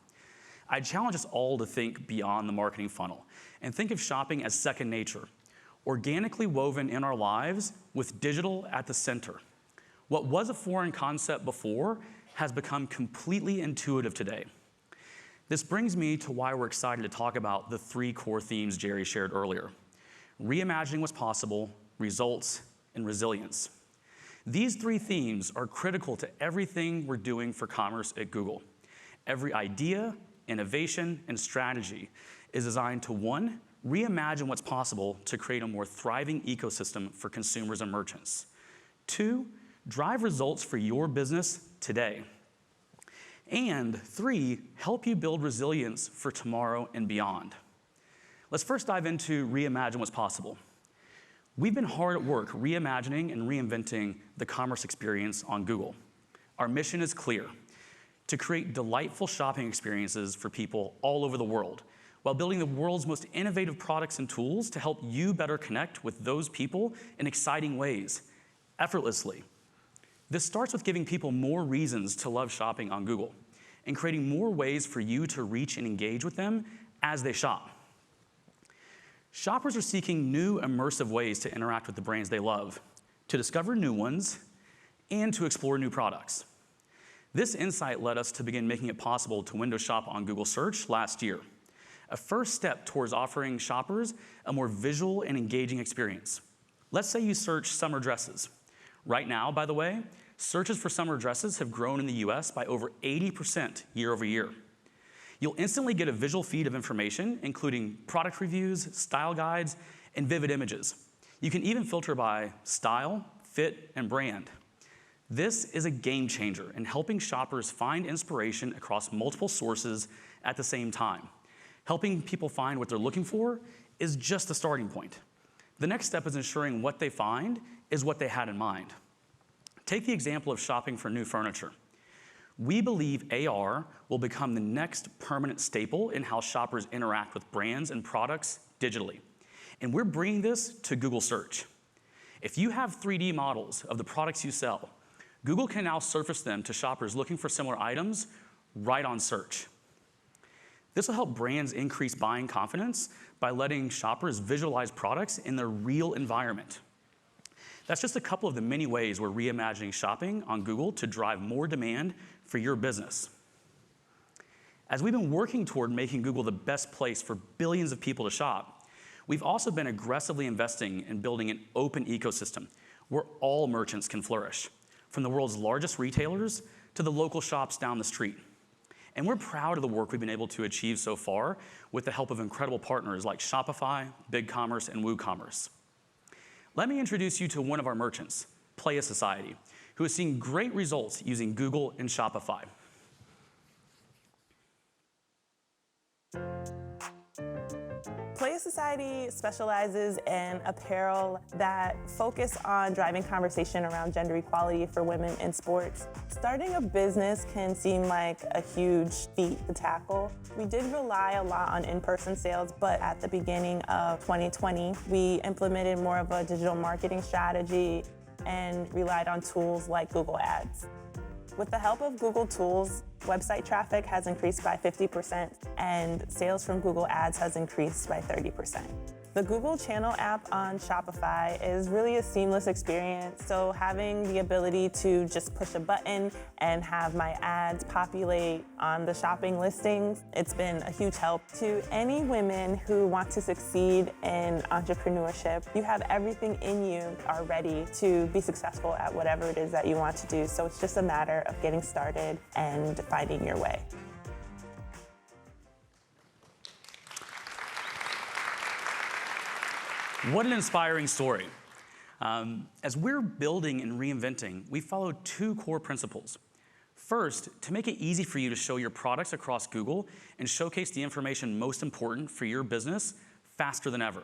H: I challenge us all to think beyond the marketing funnel and think of shopping as second nature, organically woven in our lives with digital at the center. What was a foreign concept before has become completely intuitive today. This brings me to why we're excited to talk about the 3 core themes Jerry shared earlier: reimagining what's possible, results, and resilience. These 3 themes are critical to everything we're doing for commerce at Google. Every idea, innovation, and strategy is designed to 1, reimagine what's possible to create a more thriving ecosystem for consumers and merchants. 2, drive results for your business today. And 3, help you build resilience for tomorrow and beyond. Let's first dive into reimagine what's possible. We've been hard at work reimagining and reinventing the commerce experience on Google. Our mission is clear: to create delightful shopping experiences for people all over the world, while building the world's most innovative products and tools to help you better connect with those people in exciting ways, effortlessly. This starts with giving people more reasons to love shopping on Google and creating more ways for you to reach and engage with them as they shop. Shoppers are seeking new immersive ways to interact with the brands they love, to discover new ones, and to explore new products. This insight led us to begin making it possible to window shop on Google Search last year, a first step towards offering shoppers a more visual and engaging experience. Let's say you search summer dresses. Right now, by the way, searches for summer dresses have grown in the US by over 80% year over year. You'll instantly get a visual feed of information, including product reviews, style guides, and vivid images. You can even filter by style, fit, and brand. This is a game changer in helping shoppers find inspiration across multiple sources at the same time. Helping people find what they're looking for is just the starting point. The next step is ensuring what they find is what they had in mind. Take the example of shopping for new furniture. We believe AR will become the next permanent staple in how shoppers interact with brands and products digitally. And we're bringing this to Google Search. If you have 3D models of the products you sell, Google can now surface them to shoppers looking for similar items right on search. This will help brands increase buying confidence by letting shoppers visualize products in their real environment. That's just a couple of the many ways we're reimagining shopping on Google to drive more demand for your business. As we've been working toward making Google the best place for billions of people to shop, we've also been aggressively investing in building an open ecosystem where all merchants can flourish, from the world's largest retailers to the local shops down the street. And we're proud of the work we've been able to achieve so far with the help of incredible partners like Shopify, BigCommerce, and WooCommerce. Let me introduce you to one of our merchants, Playa Society, who has seen great results using Google and Shopify.
I: Playa Society specializes in apparel that focus on driving conversation around gender equality for women in sports. Starting a business can seem like a huge feat to tackle. We did rely a lot on in-person sales, but at the beginning of 2020, we implemented more of a digital marketing strategy and relied on tools like Google Ads. With the help of Google Tools, website traffic has increased by 50% and sales from Google Ads has increased by 30%. The Google Channel app on Shopify is really a seamless experience. So having the ability to just push a button and have my ads populate on the shopping listings, it's been a huge help. To any women who want to succeed in entrepreneurship, you have everything in you are ready to be successful at whatever it is that you want to do. So it's just a matter of getting started and finding your way.
H: What an inspiring story. As we're building and reinventing, we follow two core principles. First, to make it easy for you to show your products across Google and showcase the information most important for your business faster than ever.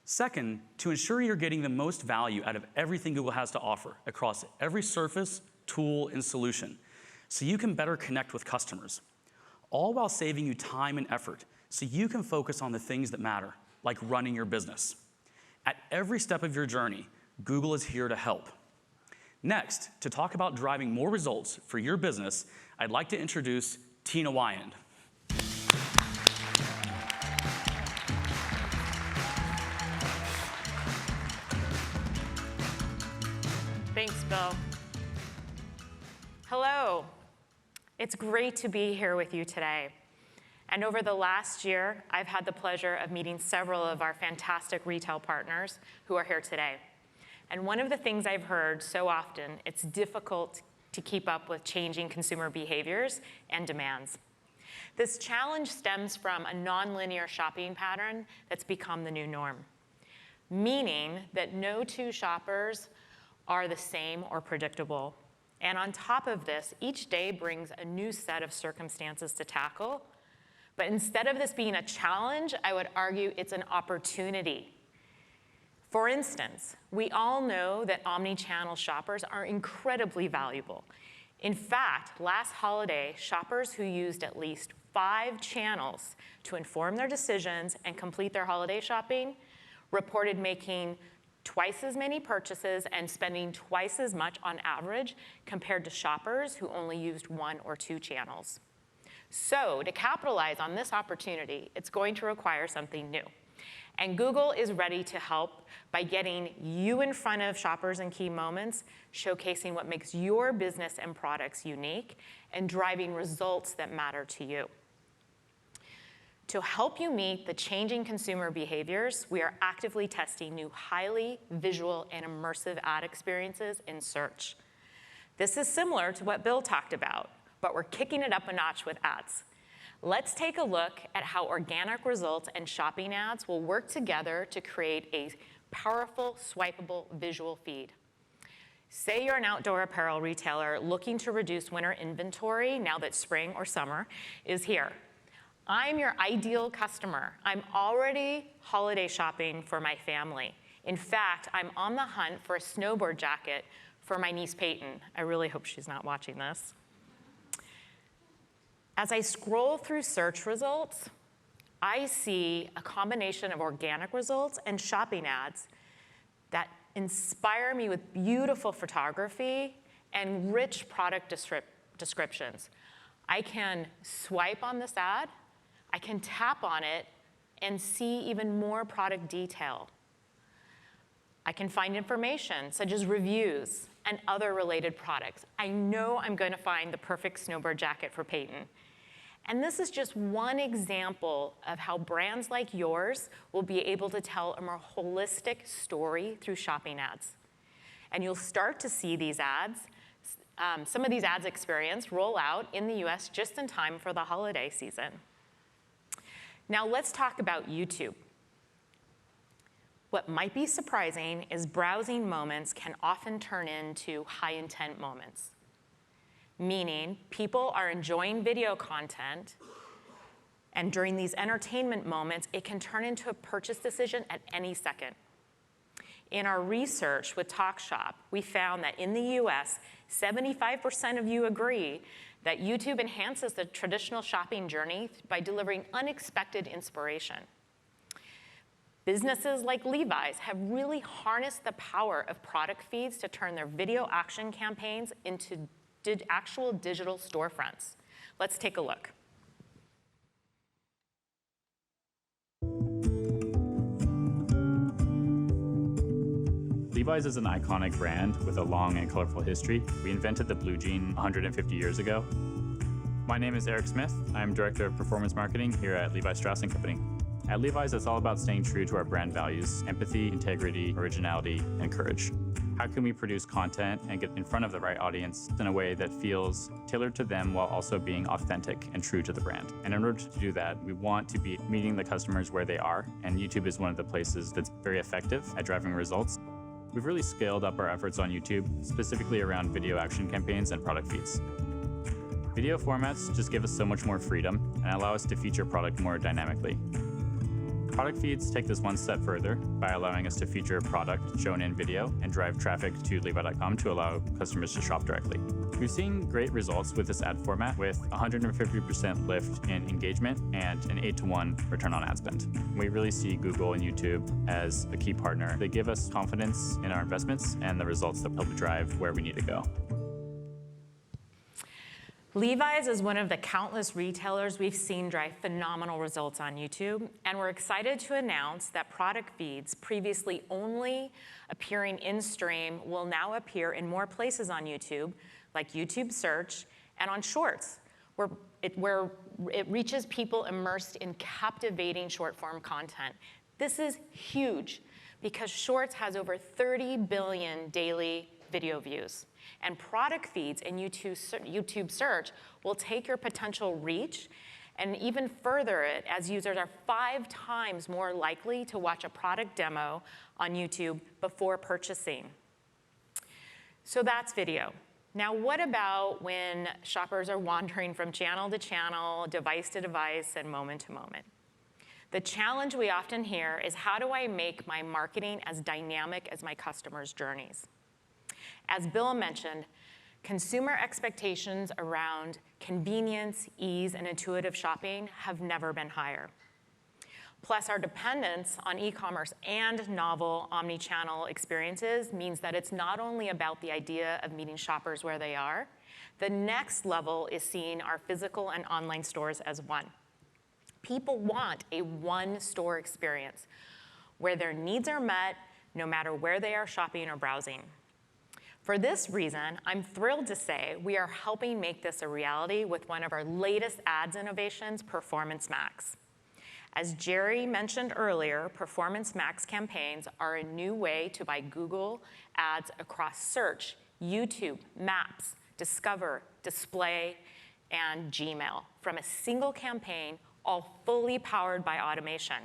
H: Second, to ensure you're getting the most value out of everything Google has to offer across every surface, tool, and solution, so you can better connect with customers, all while saving you time and effort so you can focus on the things that matter, like running your business. At every step of your journey, Google is here to help. Next, to talk about driving more results for your business, I'd like to introduce Tina Weyand.
J: Thanks, Bill. Hello. It's great to be here with you today. And over the last year, I've had the pleasure of meeting several of our fantastic retail partners who are here today. And one of the things I've heard so often, it's difficult to keep up with changing consumer behaviors and demands. This challenge stems from a nonlinear shopping pattern that's become the new norm, meaning that no two shoppers are the same or predictable. And on top of this, each day brings a new set of circumstances to tackle. But instead of this being a challenge, I would argue it's an opportunity. For instance, we all know that omni-channel shoppers are incredibly valuable. In fact, last holiday, shoppers who used at least 5 channels to inform their decisions and complete their holiday shopping reported making twice as many purchases and spending twice as much on average compared to shoppers who only used 1 or 2 channels. So to capitalize on this opportunity, it's going to require something new. And Google is ready to help by getting you in front of shoppers in key moments, showcasing what makes your business and products unique, and driving results that matter to you. To help you meet the changing consumer behaviors, we are actively testing new highly visual and immersive ad experiences in search. This is similar to what Bill talked about, but we're kicking it up a notch with ads. Let's take a look at how organic results and shopping ads will work together to create a powerful, swipeable visual feed. Say you're an outdoor apparel retailer looking to reduce winter inventory now that spring or summer is here. I'm your ideal customer. I'm already holiday shopping for my family. In fact, I'm on the hunt for a snowboard jacket for my niece Peyton. I really hope she's not watching this. As I scroll through search results, I see a combination of organic results and shopping ads that inspire me with beautiful photography and rich product descriptions. I can swipe on this ad, I can tap on it and see even more product detail. I can find information such as reviews and other related products. I know I'm going to find the perfect snowboard jacket for Peyton. And this is just one example of how brands like yours will be able to tell a more holistic story through shopping ads. And you'll start to see these ads, some of these ads experience roll out in the US just in time for the holiday season. Now let's talk about YouTube. What might be surprising is browsing moments can often turn into high intent moments. Meaning people are enjoying video content, and during these entertainment moments, it can turn into a purchase decision at any second. In our research with TalkShop, we found that in the US, 75% of you agree that YouTube enhances the traditional shopping journey by delivering unexpected inspiration. Businesses like Levi's have really harnessed the power of product feeds to turn their video action campaigns into actual digital storefronts. Let's take a look.
K: Levi's is an iconic brand with a long and colorful history. We invented the blue jean 150 years ago. My name is Eric Smith. I'm Director of Performance Marketing here at Levi Strauss & Company. At Levi's, it's all about staying true to our brand values: empathy, integrity, originality, and courage. How can we produce content and get in front of the right audience in a way that feels tailored to them while also being authentic and true to the brand? And in order to do that, we want to be meeting the customers where they are, and YouTube is one of the places that's very effective at driving results. We've really scaled up our efforts on YouTube, specifically around video action campaigns and product feeds. Video formats just give us so much more freedom and allow us to feature product more dynamically. Product feeds take this one step further by allowing us to feature product shown in video and drive traffic to levi.com to allow customers to shop directly. We've seen great results with this ad format, with 150% lift in engagement and an 8-to-1 return on ad spend. We really see Google and YouTube as a key partner. They give us confidence in our investments and the results that help drive where we need to go.
J: Levi's is one of the countless retailers we've seen drive phenomenal results on YouTube, and we're excited to announce that product feeds previously only appearing in stream will now appear in more places on YouTube, like YouTube Search and on Shorts, where it reaches people immersed in captivating short-form content. This is huge because Shorts has over 30 billion daily video views. And product feeds in YouTube Search will take your potential reach and even further it, as users are 5 times more likely to watch a product demo on YouTube before purchasing. So that's video. Now, what about when shoppers are wandering from channel to channel, device to device, and moment to moment? The challenge we often hear is, how do I make my marketing as dynamic as my customers' journeys? As Bill mentioned, consumer expectations around convenience, ease, and intuitive shopping have never been higher. Plus, our dependence on e-commerce and novel omni-channel experiences means that it's not only about the idea of meeting shoppers where they are. The next level is seeing our physical and online stores as one. People want a one-store experience where their needs are met no matter where they are shopping or browsing. For this reason, I'm thrilled to say we are helping make this a reality with one of our latest ads innovations, Performance Max. As Jerry mentioned earlier, Performance Max campaigns are a new way to buy Google ads across Search, YouTube, Maps, Discover, Display, and Gmail from a single campaign, all fully powered by automation.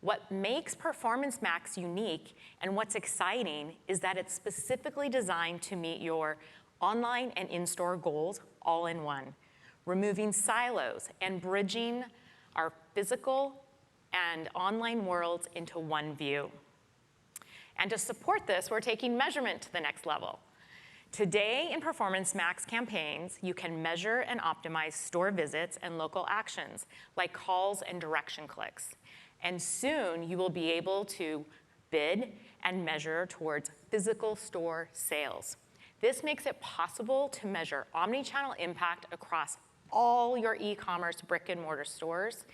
J: What makes Performance Max unique and what's exciting is that it's specifically designed to meet your online and in-store goals all in one, removing silos and bridging our physical and online worlds into one view. And to support this, we're taking measurement to the next level. Today in Performance Max campaigns, you can measure and optimize store visits and local actions like calls and direction clicks. And soon you will be able to bid and measure towards physical store sales. This makes it possible to measure omni-channel impact across all your e-commerce brick and mortar stores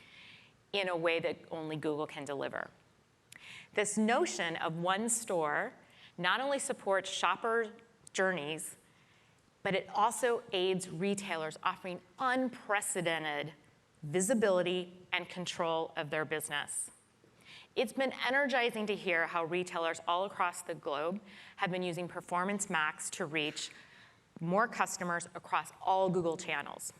J: in a way that only Google can deliver. This notion of one store not only supports shopper journeys, but it also aids retailers offering unprecedented visibility and control of their business. It's been energizing to hear how retailers all across the globe have been using Performance Max to reach more customers across all Google channels.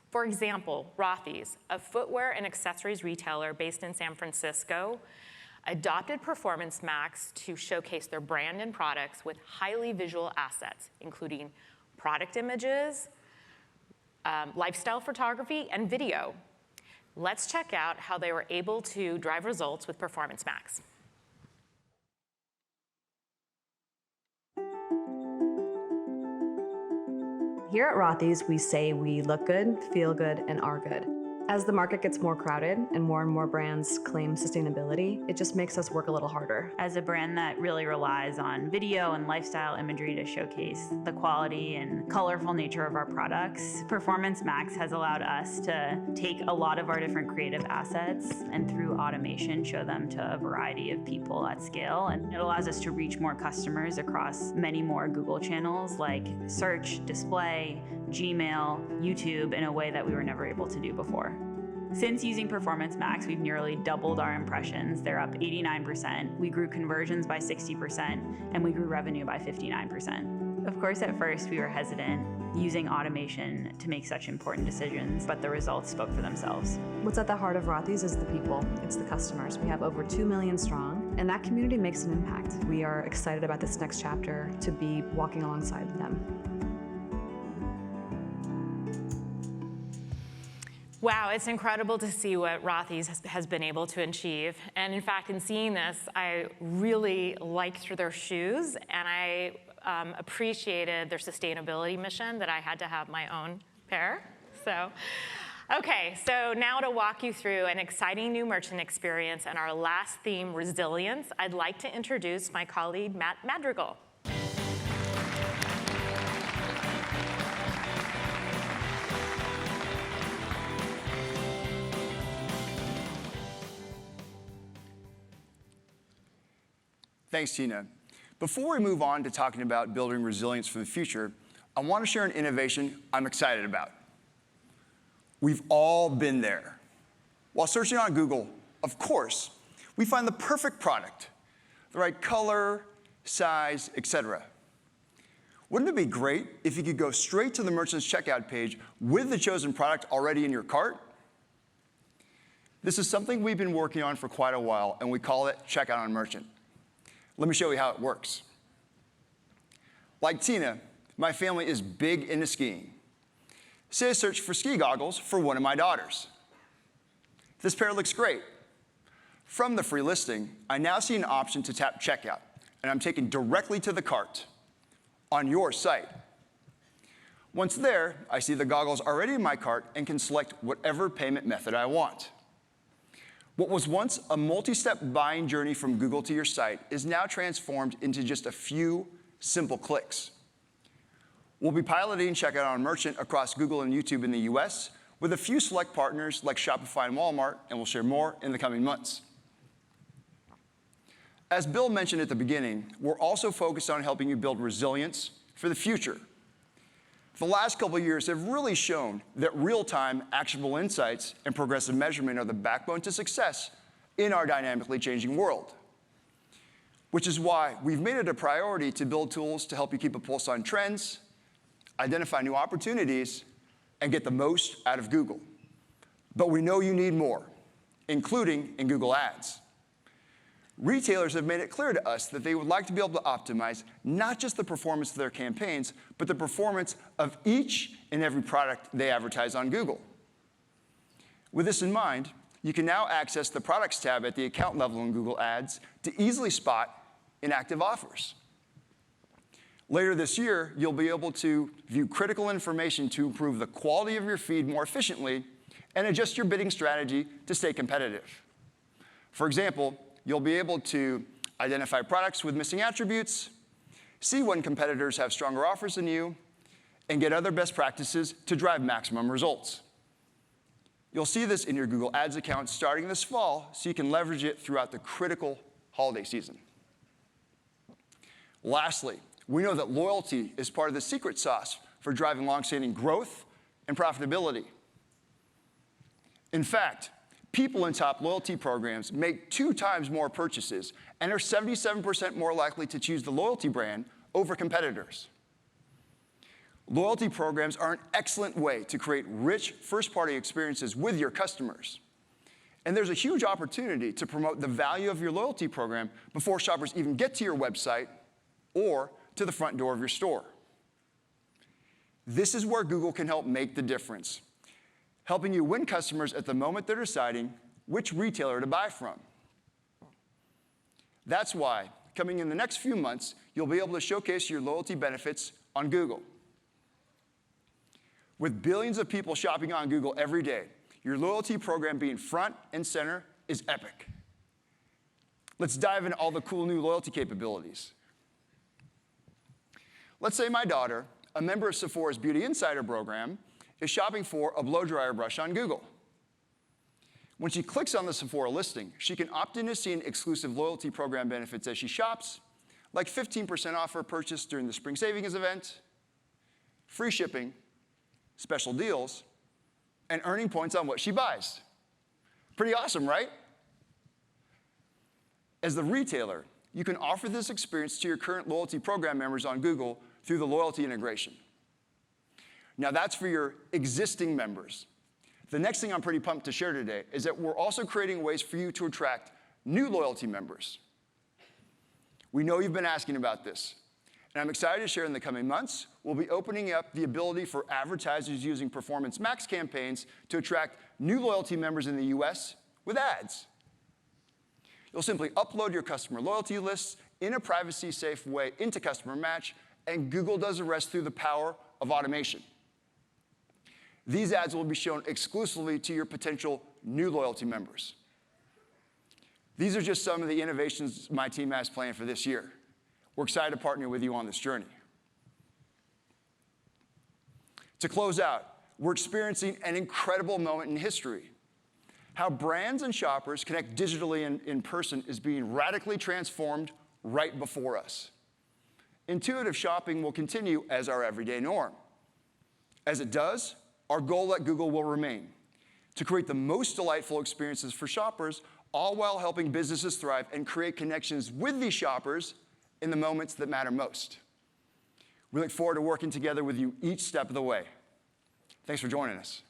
J: For example, Rothy's, a footwear and accessories retailer based in San Francisco, adopted Performance Max to showcase their brand and products with highly visual assets, including product images, lifestyle photography, and video. Let's check out how they were able to drive results with Performance Max.
L: Here at Rothy's, we say we look good, feel good, and are good. As the market gets more crowded and more brands claim sustainability, it just makes us work a little harder.
M: As a brand that really relies on video and lifestyle imagery to showcase the quality and colorful nature of our products, Performance Max has allowed us to take a lot of our different creative assets and through automation show them to a variety of people at scale. And it allows us to reach more customers across many more Google channels like search, display, Gmail, YouTube in a way that we were never able to do before. Since using Performance Max, we've nearly doubled our impressions. They're up 89%. We grew conversions by 60%, and we grew revenue by 59%. Of course, at first, we were hesitant using automation to make such important decisions, but the results spoke for themselves.
L: What's at the heart of Rothy's is the people. It's the customers. We have over 2 million strong, and that community makes an impact. We are excited about this next chapter to be walking alongside them.
J: Wow, it's incredible to see what Rothy's has been able to achieve. And in fact, in seeing this, I really liked their shoes, and I appreciated their sustainability mission that I had to have my own pair. Okay, so now to walk you through an exciting new merchant experience and our last theme, resilience, I'd like to introduce my colleague, Matt Madrigal.
N: Thanks, Tina. Before we move on to talking about building resilience for the future, I want to share an innovation I'm excited about. We've all been there. While searching on Google, of course, we find the perfect product, the right color, size, etc. Wouldn't it be great if you could go straight to the merchant's checkout page with the chosen product already in your cart? This is something we've been working on for quite a while, and we call it Checkout on Merchant. Let me show you how it works. Like Tina, my family is big into skiing. Say I search for ski goggles for one of my daughters. This pair looks great. From the free listing, I now see an option to tap checkout, and I'm taken directly to the cart on your site. Once there, I see the goggles already in my cart and can select whatever payment method I want. What was once a multi-step buying journey from Google to your site is now transformed into just a few simple clicks. We'll be piloting Checkout on Merchant across Google and YouTube in the US with a few select partners like Shopify and Walmart, and we'll share more in the coming months. As Bill mentioned at the beginning, we're also focused on helping you build resilience for the future. The last couple of years have really shown that real-time, actionable insights and progressive measurement are the backbone to success in our dynamically changing world. Which is why we've made it a priority to build tools to help you keep a pulse on trends, identify new opportunities, and get the most out of Google. But we know you need more, including in Google Ads. Retailers have made it clear to us that they would like to be able to optimize not just the performance of their campaigns, but the performance of each and every product they advertise on Google. With this in mind, you can now access the Products tab at the account level in Google Ads to easily spot inactive offers. Later this year, you'll be able to view critical information to improve the quality of your feed more efficiently and adjust your bidding strategy to stay competitive. For example, you'll be able to identify products with missing attributes, see when competitors have stronger offers than you, and get other best practices to drive maximum results. You'll see this in your Google Ads account starting this fall, so you can leverage it throughout the critical holiday season. Lastly, we know that loyalty is part of the secret sauce for driving long-standing growth and profitability. In fact, people in top loyalty programs make 2 times more purchases and are 77% more likely to choose the loyalty brand over competitors. Loyalty programs are an excellent way to create rich first-party experiences with your customers. And there's a huge opportunity to promote the value of your loyalty program before shoppers even get to your website or to the front door of your store. This is where Google can help make the difference, helping you win customers at the moment they're deciding which retailer to buy from. That's why, coming in the next few months, you'll be able to showcase your loyalty benefits on Google. With billions of people shopping on Google every day, your loyalty program being front and center is epic. Let's dive into all the cool new loyalty capabilities. Let's say my daughter, a member of Sephora's Beauty Insider program, is shopping for a blow dryer brush on Google. When she clicks on the Sephora listing, she can opt into seeing exclusive loyalty program benefits as she shops, like 15% off her purchase during the Spring Savings event, free shipping, special deals, and earning points on what she buys. Pretty awesome, right? As the retailer, you can offer this experience to your current loyalty program members on Google through the loyalty integration. Now that's for your existing members. The next thing I'm pretty pumped to share today is that we're also creating ways for you to attract new loyalty members. We know you've been asking about this, and I'm excited to share in the coming months, we'll be opening up the ability for advertisers using Performance Max campaigns to attract new loyalty members in the US with ads. You'll simply upload your customer loyalty lists in a privacy-safe way into Customer Match, and Google does the rest through the power of automation. These ads will be shown exclusively to your potential new loyalty members. These are just some of the innovations my team has planned for this year. We're excited to partner with you on this journey. To close out, we're experiencing an incredible moment in history. How brands and shoppers connect digitally and in person is being radically transformed right before us. Intuitive shopping will continue as our everyday norm. As it does, our goal at Google will remain to create the most delightful experiences for shoppers, all while helping businesses thrive and create connections with these shoppers in the moments that matter most. We look forward to working together with you each step of the way. Thanks for joining us.